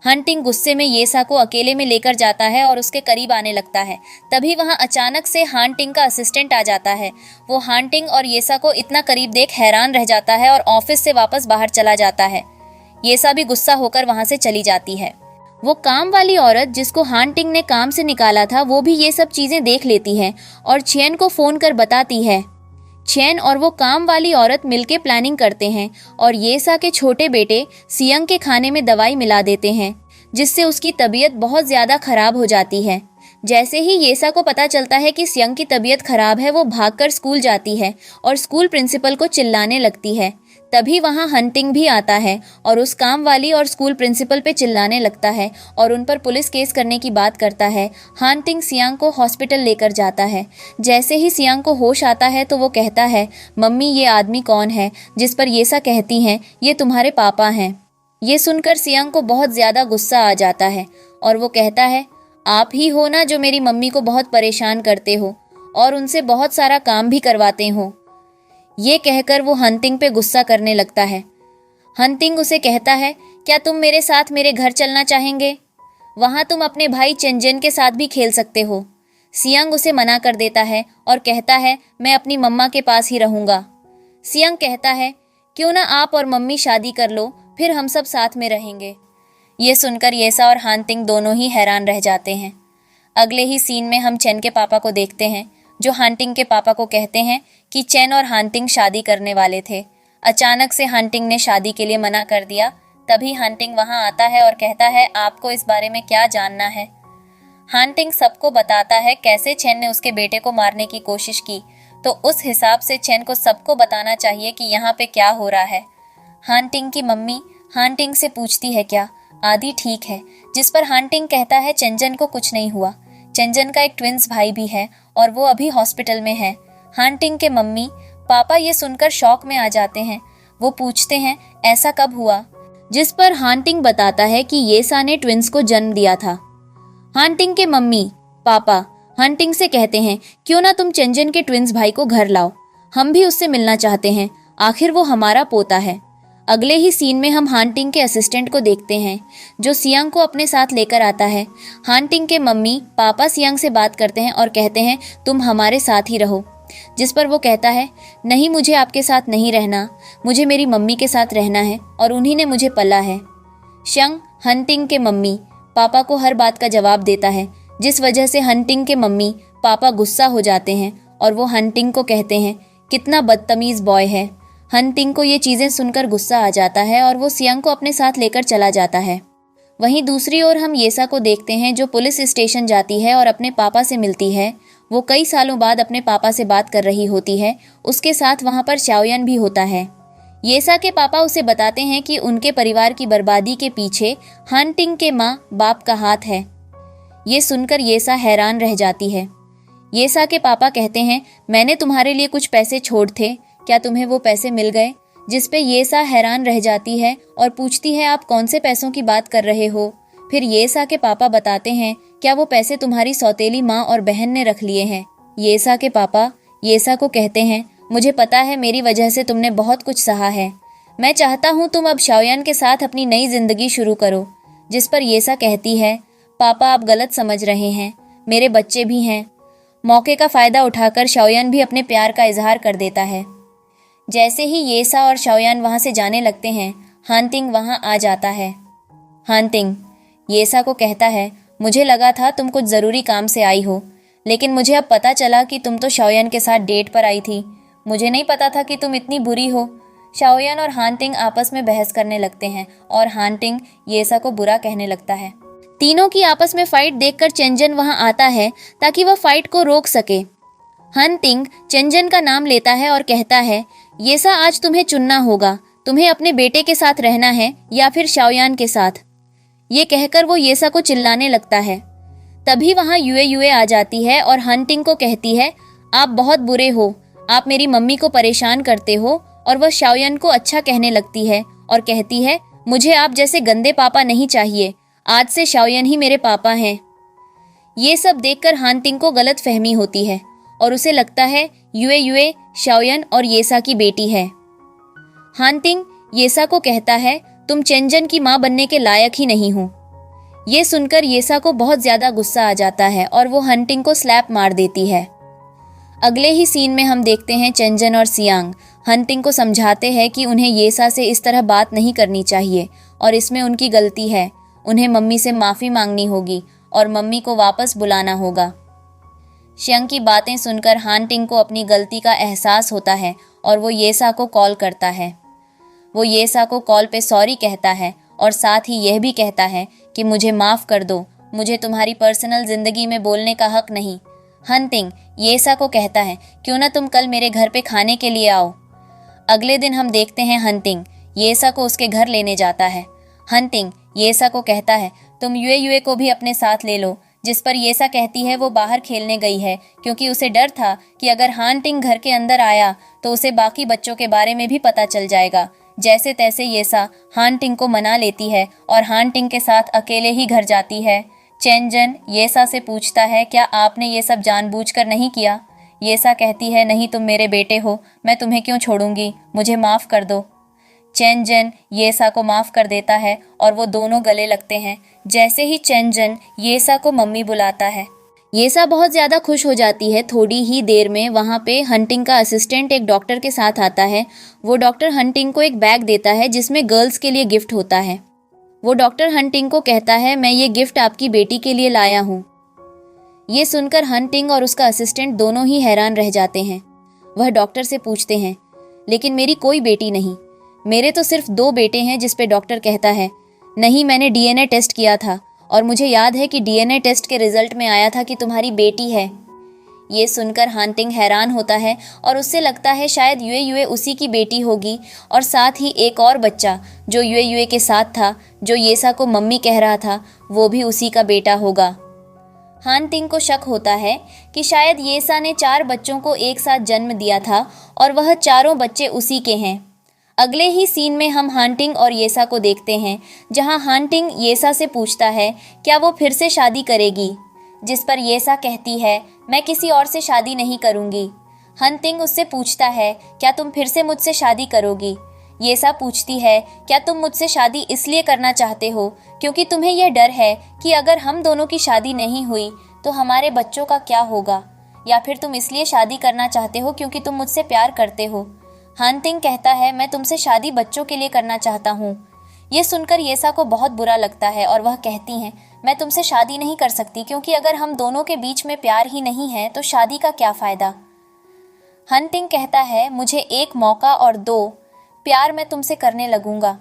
हानटिंग गुस्से में येसा को अकेले में लेकर जाता है और उसके करीब आने लगता है। तभी वहां अचानक से हानटिंग का असिस्टेंट आ जाता है। वो हानटिंग और येसा को इतना करीब देख हैरान रह जाता है और ऑफिस से वापस बाहर चला जाता है। येसा भी गुस्सा होकर वहां से चली जाती है। वो काम वाली औरत जिसको हानटिंग ने काम से निकाला था वो भी ये सब चीजें देख लेती है और चेन को फोन कर बताती है। चेन और वो काम वाली औरत मिलके प्लानिंग करते हैं और येसा के छोटे बेटे सियंग के खाने में दवाई मिला देते हैं, जिससे उसकी तबीयत बहुत ज़्यादा खराब हो जाती है। जैसे ही येसा को पता चलता है कि सियंग की तबीयत खराब है, वो भागकर स्कूल जाती है और स्कूल प्रिंसिपल को चिल्लाने लगती है। तभी वहाँ हंटिंग भी आता है और उस काम वाली और स्कूल प्रिंसिपल पे चिल्लाने लगता है और उन पर पुलिस केस करने की बात करता है। हंटिंग सियांग को हॉस्पिटल लेकर जाता है। जैसे ही सियांग को होश आता है तो वो कहता है मम्मी ये आदमी कौन है, जिस पर येसा कहती हैं ये तुम्हारे पापा हैं। ये सुनकर सियांग को बहुत ज़्यादा गुस्सा आ जाता है और वो कहता है आप ही हो ना जो मेरी मम्मी को बहुत परेशान करते हो और उनसे बहुत सारा काम भी करवाते हो। ये कहकर वो हंटिंग पे गुस्सा करने लगता है। हंटिंग उसे कहता है क्या तुम मेरे साथ मेरे घर चलना चाहेंगे? वहाँ तुम अपने भाई चेंजन के साथ भी खेल सकते हो। सियांग उसे मना कर देता है और कहता है मैं अपनी मम्मा के पास ही रहूँगा। सियांग कहता है क्यों ना आप और मम्मी शादी कर लो, फिर हम सब साथ में रहेंगे। ये सुनकर येसा और हानटिंग दोनों ही हैरान रह जाते हैं। अगले ही सीन में हम चेन के पापा को देखते हैं, जो हानटिंग के पापा को कहते हैं कि चेन और हानटिंग शादी करने वाले थे। अचानक से हानटिंग ने शादी के लिए मना कर दिया। तभी हानटिंग वहां आता है और कहता है आपको इस बारे में क्या जानना है। हानटिंग सबको बताता है कैसे चेन ने उसके बेटे को मारने की कोशिश की, तो उस हिसाब से चेन को सबको बताना चाहिए कि यहाँ पे क्या हो रहा है। हानटिंग की मम्मी हानटिंग से पूछती है क्या आदि ठीक है, जिस पर हानटिंग कहता है चेंजन को कुछ नहीं हुआ। चेंजन का एक ट्विंस भाई भी है और वो अभी हॉस्पिटल में है। हानटिंग के मम्मी पापा ये सुनकर शॉक में आ जाते हैं। वो पूछते हैं ऐसा कब हुआ, जिस पर हानटिंग बताता है कि येसा ने ट्विंस को जन्म दिया था। हानटिंग के मम्मी पापा हानटिंग से कहते हैं क्यों ना तुम चेंजन के ट्विंस भाई को घर लाओ, हम भी उससे मिलना चाहते हैं, आखिर वो हमारा पोता है। अगले ही सीन में हम हानटिंग के असिस्टेंट को देखते हैं, जो सियांग को अपने साथ लेकर आता है। हानटिंग के मम्मी पापा सियांग से बात करते हैं और कहते हैं तुम हमारे साथ ही रहो, जिस पर वो कहता है नहीं मुझे आपके साथ नहीं रहना, मुझे मेरी मम्मी के साथ रहना है और उन्हीं ने मुझे पला है। शंग हानटिंग के मम्मी पापा को हर बात का जवाब देता है, जिस वजह से हानटिंग के मम्मी पापा गुस्सा हो जाते हैं और वो हानटिंग को कहते हैं कितना बदतमीज बॉय है। हानटिंग को ये चीज़ें सुनकर गुस्सा आ जाता है और वो सियांग को अपने साथ लेकर चला जाता है। वहीं दूसरी ओर हम येसा को देखते हैं, जो पुलिस स्टेशन जाती है और अपने पापा से मिलती है। वो कई सालों बाद अपने पापा से बात कर रही होती है। उसके साथ वहाँ पर शाओयान भी होता है। येसा के पापा उसे बताते हैं कि उनके परिवार की बर्बादी के पीछे हानटिंग के माँ बाप का हाथ है। ये सुनकर येसा हैरान रह जाती है। येसा के पापा कहते हैं मैंने तुम्हारे लिए कुछ पैसे छोड़ थे, क्या तुम्हें वो पैसे मिल गए? जिस पे येसा हैरान रह जाती है और पूछती है आप कौन से पैसों की बात कर रहे हो? फिर येसा के पापा बताते हैं क्या वो पैसे तुम्हारी सौतेली माँ और बहन ने रख लिए हैं? येसा के पापा येसा को कहते हैं मुझे पता है मेरी वजह से तुमने बहुत कुछ सहा है, मैं चाहता हूँ तुम अब शाओयान के साथ अपनी नई जिंदगी शुरू करो। जिस पर येसा कहती है पापा आप गलत समझ रहे हैं, मेरे बच्चे भी हैं। मौके का फ़ायदा उठाकर शाओयान भी अपने प्यार का इजहार कर देता है। जैसे ही येसा और शाओयान वहाँ से जाने लगते हैं, हानटिंग वहाँ आ जाता है। हानटिंग येसा को कहता है मुझे लगा था तुम कुछ ज़रूरी काम से आई हो, लेकिन मुझे अब पता चला कि तुम तो शाओयान के साथ डेट पर आई थी। मुझे नहीं पता था कि तुम इतनी बुरी हो। शाओयान और हानटिंग आपस में बहस करने लगते हैं और हानटिंग येसा को बुरा कहने लगता है। तीनों की आपस में फाइट देखकर चेंजन वहाँ आता है ताकि वह फाइट को रोक सके। हानटिंग चेंजन का नाम लेता है और कहता है येसा आज तुम्हें चुनना होगा, तुम्हें अपने बेटे के साथ रहना है या फिर शाओयान के साथ। ये कहकर वो येसा को चिल्लाने लगता है। तभी वहाँ युए युए आ जाती है और हानटिंग को कहती है आप बहुत बुरे हो, आप मेरी मम्मी को परेशान करते हो। और वह शाओयन को अच्छा कहने लगती है और कहती है, मुझे आप जैसे गंदे पापा नहीं चाहिए, आज से शाओयन ही मेरे पापा हैं। ये सब देखकर हानटिंग को गलत फहमी होती है और उसे लगता है युए युए शाओयन और येसा की बेटी है। हानटिंग येसा को कहता है, तुम चेंजन की माँ बनने के लायक ही नहीं हो। ये सुनकर येसा को बहुत ज्यादा गुस्सा आ जाता है और वो हंटिंग को स्लैप मार देती है। अगले ही सीन में हम देखते हैं चेंजन और सियांग हंटिंग को समझाते हैं कि उन्हें येसा से इस तरह बात नहीं करनी चाहिए और इसमें उनकी गलती है। उन्हें मम्मी से माफ़ी मांगनी होगी और मम्मी को वापस बुलाना होगा। शियांग की बातें सुनकर हानटिंग को अपनी गलती का एहसास होता है और वो येसा को कॉल करता है। वो येसा को कॉल पे सॉरी कहता है और साथ ही यह भी कहता है कि मुझे माफ़ कर दो, मुझे तुम्हारी पर्सनल ज़िंदगी में बोलने का हक नहीं। हंटिंग येसा को कहता है, क्यों ना तुम कल मेरे घर पे खाने के लिए आओ। अगले दिन हम देखते हैं हंटिंग येसा को उसके घर लेने जाता है। हंटिंग येसा को कहता है, तुम युए युए को भी अपने साथ ले लो, जिस पर येसा कहती है वो बाहर खेलने गई है क्योंकि उसे डर था कि अगर हानटिंग घर के अंदर आया तो उसे बाकी बच्चों के बारे में भी पता चल जाएगा। जैसे तैसे येसा हानटिंग को मना लेती है और हानटिंग के साथ अकेले ही घर जाती है। चेंजन येसा से पूछता है, क्या आपने ये सब जानबूझकर नहीं किया? येसा कहती है, नहीं, तुम मेरे बेटे हो, मैं तुम्हें क्यों छोड़ूंगी, मुझे माफ़ कर दो। चेंजन येसा को माफ़ कर देता है और वो दोनों गले लगते हैं। जैसे ही चेंजन येसा को मम्मी बुलाता है, येसा बहुत ज़्यादा खुश हो जाती है। थोड़ी ही देर में वहाँ पे हंटिंग का असिस्टेंट एक डॉक्टर के साथ आता है। वो डॉक्टर हंटिंग को एक बैग देता है जिसमें गर्ल्स के लिए गिफ्ट होता है। वो डॉक्टर हंटिंग को कहता है, मैं ये गिफ्ट आपकी बेटी के लिए लाया हूँ। ये सुनकर हंटिंग और उसका असिस्टेंट दोनों ही हैरान रह जाते हैं। वह डॉक्टर से पूछते हैं, लेकिन मेरी कोई बेटी नहीं, मेरे तो सिर्फ 2 बेटे हैं। जिस पे डॉक्टर कहता है, नहीं, मैंने डीएनए टेस्ट किया था और मुझे याद है कि डीएनए टेस्ट के रिजल्ट में आया था कि तुम्हारी बेटी है। ये सुनकर हंटिंग हैरान होता है और उससे लगता है शायद युए युए उसी की बेटी होगी और साथ ही एक और बच्चा जो युए युए के साथ था, जो येसा को मम्मी कह रहा था, वो भी उसी का बेटा होगा। हंटिंग को शक होता है कि शायद येसा ने 4 बच्चों को एक साथ जन्म दिया था और वह चारों बच्चे उसी के हैं। अगले ही सीन में हम हंटिंग और येसा को देखते हैं, जहां हंटिंग येसा से पूछता है क्या वो फिर से शादी करेगी, जिस पर येसा कहती है, मैं किसी और से शादी नहीं करूंगी। हंटिंग उससे पूछता है, क्या तुम फिर से मुझसे शादी करोगी? येसा पूछती है, क्या तुम मुझसे शादी इसलिए करना चाहते हो क्योंकि तुम्हें यह डर है कि अगर हम दोनों की शादी नहीं हुई तो हमारे बच्चों का क्या होगा, या फिर तुम इसलिए शादी करना चाहते हो क्योंकि तुम मुझसे प्यार करते हो? हंटिंग कहता है, मैं तुमसे शादी बच्चों के लिए करना चाहता हूँ। ये सुनकर येसा को बहुत बुरा लगता है और वह कहती हैं, मैं तुमसे शादी नहीं कर सकती क्योंकि अगर हम दोनों के बीच में प्यार ही नहीं है तो शादी का क्या फ़ायदा। हंटिंग कहता है, मुझे 1 मौका और 2 प्यार मैं तुमसे करने लगूंगा।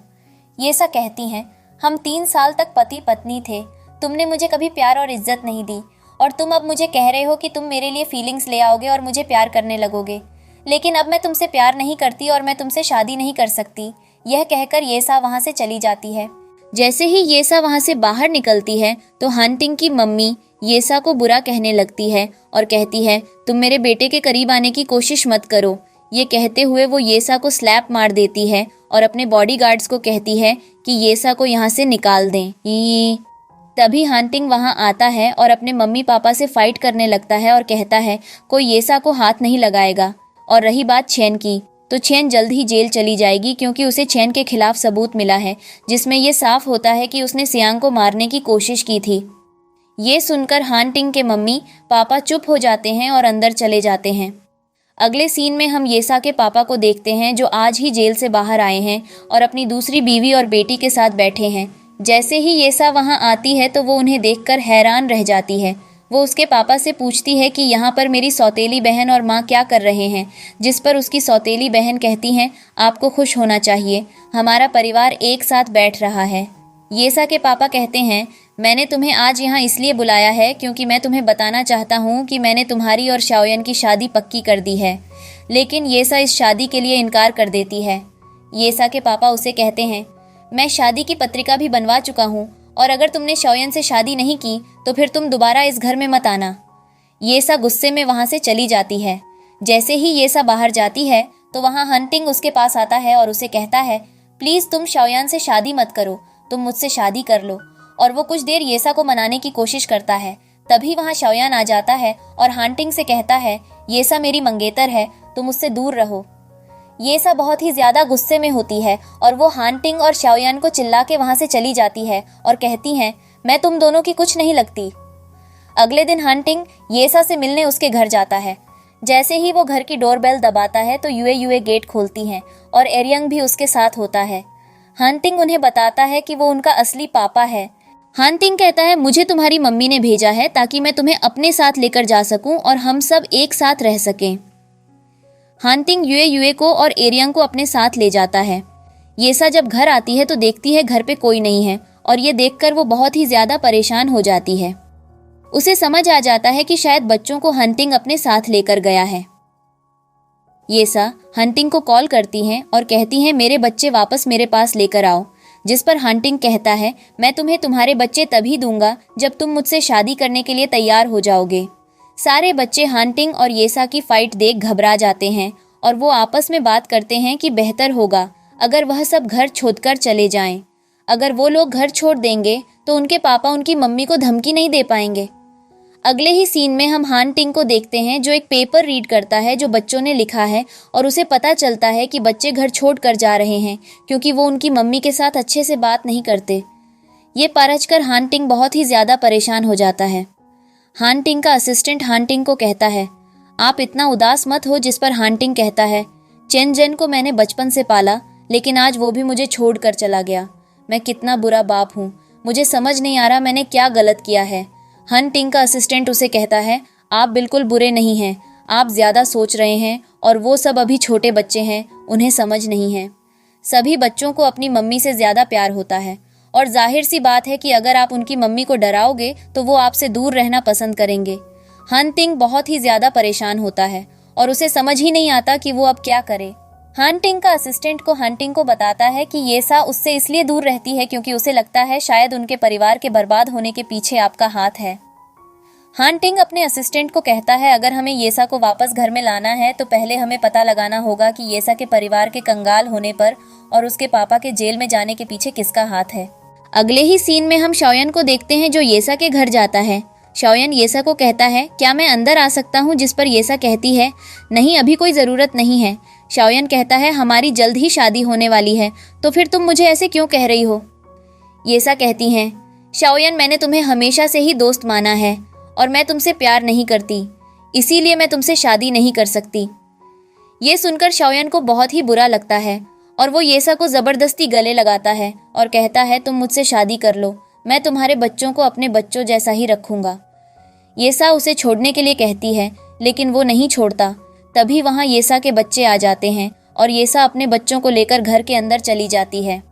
येसा कहती हैं, हम 3 साल तक पति पत्नी थे, तुमने मुझे कभी प्यार और इज्जत नहीं दी और तुम अब मुझे कह रहे हो कि तुम मेरे लिए फीलिंग्स ले आओगे और मुझे प्यार करने लगोगे, लेकिन अब मैं तुमसे प्यार नहीं करती और मैं तुमसे शादी नहीं कर सकती। यह कहकर येसा वहाँ से चली जाती है। जैसे ही येसा वहाँ से बाहर निकलती है तो हंटिंग की मम्मी येसा को बुरा कहने लगती है और कहती है, तुम मेरे बेटे के करीब आने की कोशिश मत करो। ये कहते हुए वो येसा को स्लैप मार देती है और अपने बॉडीगार्ड्स को कहती है कि येसा को यहाँ से निकाल दें। तभी हंटिंग वहाँ आता है और अपने मम्मी पापा से फाइट करने लगता है और कहता है, कोई येसा को हाथ नहीं लगाएगा। और रही बात चैन की, तो चैन जल्द ही जेल चली जाएगी क्योंकि उसे चैन के खिलाफ सबूत मिला है जिसमें यह साफ होता है कि उसने सियांग को मारने की कोशिश की थी। ये सुनकर हंटिंग के मम्मी पापा चुप हो जाते हैं और अंदर चले जाते हैं। अगले सीन में हम येसा के पापा को देखते हैं जो आज ही जेल से बाहर आए हैं और अपनी दूसरी बीवी और बेटी के साथ बैठे हैं। जैसे ही येसा वहाँ आती है तो वो उन्हें देखकर हैरान रह जाती है। वो उसके पापा से पूछती है कि यहाँ पर मेरी सौतेली बहन और माँ क्या कर रहे हैं, जिस पर उसकी सौतेली बहन कहती हैं, आपको खुश होना चाहिए, हमारा परिवार एक साथ बैठ रहा है। येसा के पापा कहते हैं, मैंने तुम्हें आज यहाँ इसलिए बुलाया है क्योंकि मैं तुम्हें बताना चाहता हूँ कि मैंने तुम्हारी और शाओयन की शादी पक्की कर दी है। लेकिन येसा इस शादी के लिए इनकार कर देती है। येसा के पापा उसे कहते हैं, मैं शादी की पत्रिका भी बनवा चुका हूँ और अगर तुमने शाओयन से शादी नहीं की तो फिर तुम दोबारा इस घर में मत आना। येसा गुस्से में वहाँ से चली जाती है। जैसे ही येसा बाहर जाती है तो वहाँ हंटिंग उसके पास आता है और उसे कहता है, प्लीज तुम शाओयान से शादी मत करो, तुम मुझसे शादी कर लो। और वो कुछ देर येसा को मनाने की कोशिश करता है। तभी वहाँ शाओयान आ जाता है और हंटिंग से कहता है, येसा मेरी मंगेतर है, तुम उससे दूर रहो। येसा बहुत ही ज्यादा गुस्से में होती है और वो हंटिंग और शाओयान को चिल्ला के वहां से चली जाती है और कहती है, मैं तुम दोनों की कुछ नहीं लगती। अगले दिन हंटिंग येसा से मिलने उसके घर जाता है। जैसे ही वो घर की डोरबेल दबाता है तो युए गेट खोलती हैं और एरियंग भी उसके साथ होता है। हंटिंग उन्हें बताता है कि वो उनका असली पापा है। हंटिंग कहता है, मुझे तुम्हारी मम्मी ने भेजा है ताकि मैं तुम्हें अपने साथ लेकर जा सकूं और हम सब एक साथ रह सकें। हंटिंग युए को और एरियंग को अपने साथ ले जाता है। येसा जब घर आती है तो देखती है घर पे कोई नहीं है और ये देखकर वो बहुत ही ज्यादा परेशान हो जाती है। उसे समझ आ जाता है कि शायद बच्चों को हंटिंग अपने साथ लेकर गया है। येसा हंटिंग को कॉल करती हैं और कहती हैं, मेरे बच्चे वापस मेरे पास लेकर आओ। जिस पर हंटिंग कहता है, मैं तुम्हें तुम्हारे बच्चे तभी दूंगा जब तुम मुझसे शादी करने के लिए तैयार हो जाओगे। सारे बच्चे हंटिंग और येसा की फाइट देख घबरा जाते हैं और वो आपस में बात करते हैं कि बेहतर होगा अगर वह सब घर छोड़कर चले जाएं। अगर वो लोग घर छोड़ देंगे तो उनके पापा उनकी मम्मी को धमकी नहीं दे पाएंगे। अगले ही सीन में हम हंटिंग को देखते हैं जो एक पेपर रीड करता है जो बच्चों ने लिखा है और उसे पता चलता है कि बच्चे घर छोड़ कर जा रहे हैं क्योंकि वो उनकी मम्मी के साथ अच्छे से बात नहीं करते। ये परखकर हंटिंग बहुत ही ज़्यादा परेशान हो जाता है। हंटिंग का असिस्टेंट हंटिंग को कहता है, आप इतना उदास मत हो। जिस पर हंटिंग कहता है, चेन जेन को मैंने बचपन से पाला लेकिन आज वो भी मुझे छोड़ कर चला गया। मैं कितना बुरा बाप हूँ, मुझे समझ नहीं आ रहा मैंने क्या गलत किया है। हंटिंग का असिस्टेंट उसे कहता है, आप बिल्कुल बुरे नहीं हैं, आप ज़्यादा सोच रहे हैं और वो सब अभी छोटे बच्चे हैं, उन्हें समझ नहीं है। सभी बच्चों को अपनी मम्मी से ज़्यादा प्यार होता है और जाहिर सी बात है कि अगर आप उनकी मम्मी को डराओगे तो वो आपसे दूर रहना पसंद करेंगे। हंटिंग बहुत ही ज़्यादा परेशान होता है और उसे समझ ही नहीं आता कि वो अब क्या करे। हंटिंग का असिस्टेंट को हंटिंग को बताता है कि येसा उससे इसलिए दूर रहती है क्योंकि उसे लगता है शायद उनके परिवार के बर्बाद होने के पीछे आपका हाथ है। हंटिंग अपने असिस्टेंट को कहता है, अगर हमें येसा को वापस घर में लाना है तो पहले हमें पता लगाना होगा कि येसा के परिवार के कंगाल होने पर और उसके पापा के जेल में जाने के पीछे किसका हाथ है। अगले ही सीन में हम शाओयान को देखते हैं जो येसा के घर जाता है। शाओयान येसा को कहता है, क्या मैं अंदर आ सकता हूँ? जिस पर येसा कहती है, नहीं अभी कोई ज़रूरत नहीं है। शाओयान कहता है, हमारी जल्द ही शादी होने वाली है तो फिर तुम मुझे ऐसे क्यों कह रही हो? येसा कहती हैं, शाओयान मैंने तुम्हें हमेशा से ही दोस्त माना है और मैं तुमसे प्यार नहीं करती, इसीलिए मैं तुमसे शादी नहीं कर सकती। ये सुनकर शाओयान को बहुत ही बुरा लगता है और वो येसा को ज़बरदस्ती गले लगाता है और कहता है, तुम मुझसे शादी कर लो, मैं तुम्हारे बच्चों को अपने बच्चों जैसा ही रखूंगा। येसा उसे छोड़ने के लिए कहती है लेकिन वो नहीं छोड़ता। तभी वहाँ येसा के बच्चे आ जाते हैं और येसा अपने बच्चों को लेकर घर के अंदर चली जाती है।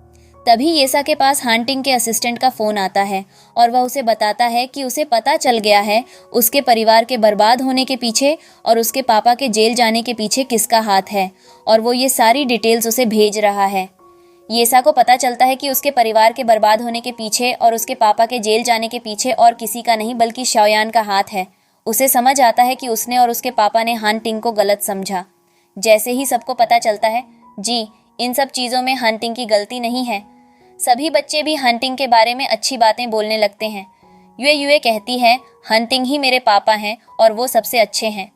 तभी येसा के पास हंटिंग के असिस्टेंट का फ़ोन आता है और वह उसे बताता है कि उसे पता चल गया है उसके परिवार के बर्बाद होने के पीछे और उसके पापा के जेल जाने के पीछे किसका हाथ है और वो ये सारी डिटेल्स उसे भेज रहा है। येसा को पता चलता है कि उसके परिवार के बर्बाद होने के पीछे और उसके पापा के जेल जाने के पीछे और किसी का नहीं बल्कि शाओयान का हाथ है। उसे समझ आता है कि उसने और उसके पापा ने हंटिंग को गलत समझा। जैसे ही सबको पता चलता है, जी इन सब चीज़ों में हंटिंग की गलती नहीं है। सभी बच्चे भी हंटिंग के बारे में अच्छी बातें बोलने लगते हैं। युए कहती है, हंटिंग ही मेरे पापा हैं और वो सबसे अच्छे हैं।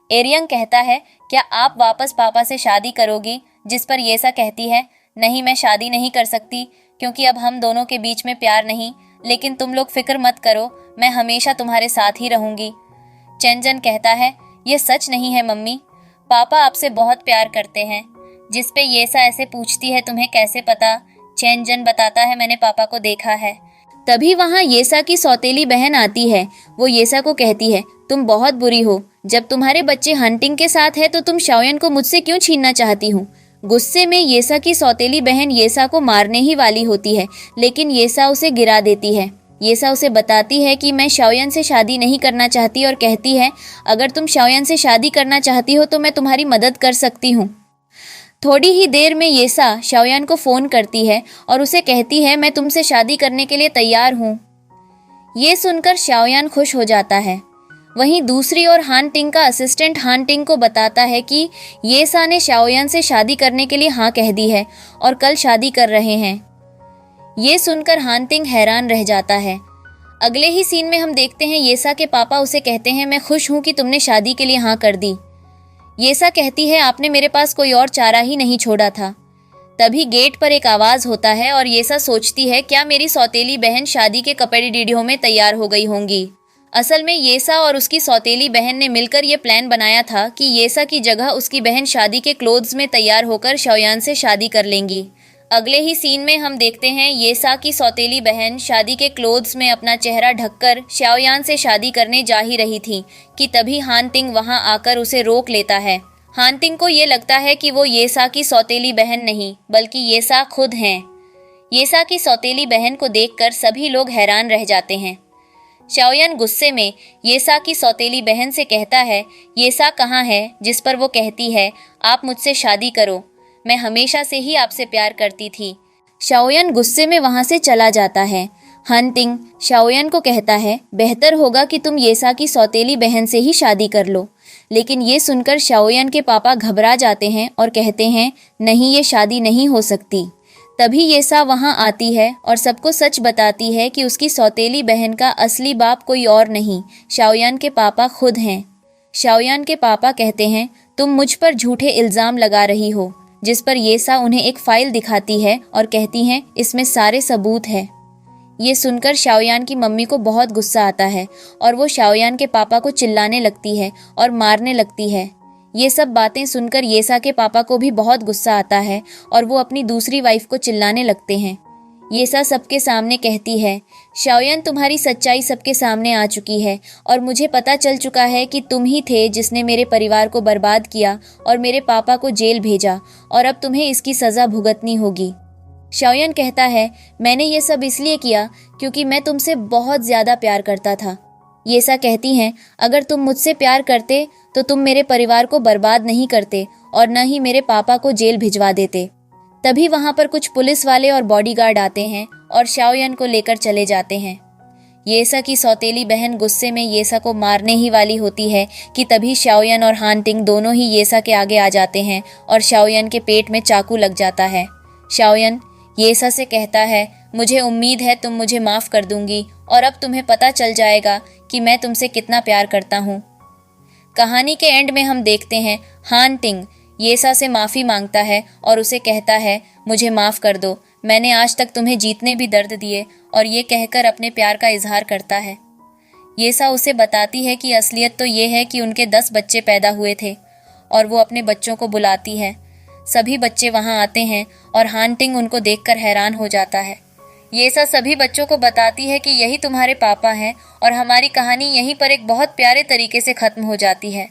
एरियंग कहता है, क्या आप वापस पापा से शादी करोगी? जिस पर येसा कहती है, नहीं मैं शादी नहीं कर सकती क्योंकि अब हम दोनों के बीच में प्यार नहीं, लेकिन तुम लोग फिक्र मत करो, मैं हमेशा तुम्हारे साथ ही रहूंगी। चेनजन कहता है, ये सच नहीं है मम्मी, पापा आपसे बहुत प्यार करते हैं। जिस पे येसा ऐसे पूछती है, तुम्हें कैसे पता? चेनजन बताता है, मैंने पापा को देखा है। तभी वहाँ येसा की सौतेली बहन आती है। वो येसा को कहती है, तुम बहुत बुरी हो, जब तुम्हारे बच्चे हंटिंग के साथ है तो तुम शाओयान को मुझसे क्यों छीनना चाहती हूँ? गुस्से में येसा की सौतेली बहन येसा को मारने ही वाली होती है लेकिन येसा उसे गिरा देती है। येसा उसे बताती है कि मैं शाओयान से शादी नहीं करना चाहती और कहती है, अगर तुम शाओयान से शादी करना चाहती हो तो मैं तुम्हारी मदद कर सकती हूँ। थोड़ी ही देर में येसा शाओयान को फ़ोन करती है और उसे कहती है, मैं तुमसे शादी करने के लिए तैयार हूँ। ये सुनकर शाओयान खुश हो जाता है। वहीं दूसरी ओर हान टिंग का असिस्टेंट हान टिंग को बताता है कि येसा ने शाओयान से शादी करने के लिए हाँ कह दी है और कल शादी कर रहे हैं। ये सुनकर हान टिंग हैरान रह जाता है। अगले ही सीन में हम देखते हैं येसा के पापा उसे कहते हैं, मैं खुश हूँ कि तुमने शादी के लिए हाँ कर दी। येसा कहती है, आपने मेरे पास कोई और चारा ही नहीं छोड़ा था। तभी गेट पर एक आवाज होता है और येसा सोचती है, क्या मेरी सौतेली बहन शादी के कपड़े डीडियों में तैयार हो गई होंगी। असल में येसा और उसकी सौतेली बहन ने मिलकर ये प्लान बनाया था कि येसा की जगह उसकी बहन शादी के क्लोथ्स में तैयार होकर शाओयान से शादी कर लेंगी। अगले ही सीन में हम देखते हैं येसा की सौतेली बहन शादी के क्लोथ्स में अपना चेहरा ढककर शाओयान से शादी करने जा ही रही थी कि तभी हान टिंग वहां आकर उसे रोक लेता है। हान टिंग को ये लगता है कि वो येसा की सौतेली बहन नहीं बल्कि येसा खुद हैं। येसा की सौतेली बहन को देखकर सभी लोग हैरान रह जाते हैं। शाओयान गुस्से में येसा की सौतेली बहन से कहता है, येसा कहाँ है, जिस पर वो कहती है, आप मुझसे शादी करो, मैं हमेशा से ही आपसे प्यार करती थी। शाओयान गुस्से में वहां से चला जाता है। हान टिंग शाओयान को कहता है, बेहतर होगा कि तुम येसा की सौतेली बहन से ही शादी कर लो। लेकिन ये सुनकर शाओयान के पापा घबरा जाते हैं और कहते हैं, नहीं, ये शादी नहीं हो सकती। तभी येसा वहां आती है और सबको सच बताती है कि उसकी सौतेली बहन का असली बाप कोई और नहीं, शाओयान के पापा खुद हैं। शाओयान के पापा कहते हैं, तुम मुझ पर झूठे इल्ज़ाम लगा रही हो, जिस पर येसा उन्हें एक फाइल दिखाती है और कहती हैं, इसमें सारे सबूत हैं। ये सुनकर शाओयान की मम्मी को बहुत गुस्सा आता है और वो शाओयान के पापा को चिल्लाने लगती है और मारने लगती है। ये सब बातें सुनकर येसा के पापा को भी बहुत गुस्सा आता है और वो अपनी दूसरी वाइफ को चिल्लाने लगते हैं। येसा सबके सामने कहती है, शाओयान, तुम्हारी सच्चाई सबके सामने आ चुकी है और मुझे पता चल चुका है कि तुम ही थे जिसने मेरे परिवार को बर्बाद किया और मेरे पापा को जेल भेजा और अब तुम्हें इसकी सज़ा भुगतनी होगी। शाओयान कहता है, मैंने ये सब इसलिए किया क्योंकि मैं तुमसे बहुत ज़्यादा प्यार करता था। येसा कहती हैं, अगर तुम मुझसे प्यार करते तो तुम मेरे परिवार को बर्बाद नहीं करते और न ही मेरे पापा को जेल भिजवा देते। तभी वहां पर कुछ पुलिस वाले और बॉडीगार्ड आते हैं और शाओयान को लेकर चले जाते हैं। येसा की सौतेली बहन गुस्से में येसा को मारने ही वाली होती है कि तभी शाओयान और हान टिंग दोनों ही येसा के आगे आ जाते हैं और शाओयान के पेट में चाकू लग जाता है। शाओयान येसा से कहता है, मुझे उम्मीद है तुम मुझे माफ़ कर दूंगी और अब तुम्हें पता चल जाएगा कि मैं तुमसे कितना प्यार करता हूँ। कहानी के एंड में हम देखते हैं हान टिंग येसा से माफ़ी मांगता है और उसे कहता है, मुझे माफ़ कर दो, मैंने आज तक तुम्हें जीतने भी दर्द दिए, और ये कहकर अपने प्यार का इजहार करता है। येसा उसे बताती है कि असलियत तो ये है कि उनके 10 बच्चे पैदा हुए थे और वो अपने बच्चों को बुलाती है। सभी बच्चे वहाँ आते हैं और हान टिंग उनको देखकर हैरान हो जाता है। येसा सभी बच्चों को बताती है कि यही तुम्हारे पापा हैं और हमारी कहानी यहीं पर एक बहुत प्यारे तरीके से ख़त्म हो जाती है।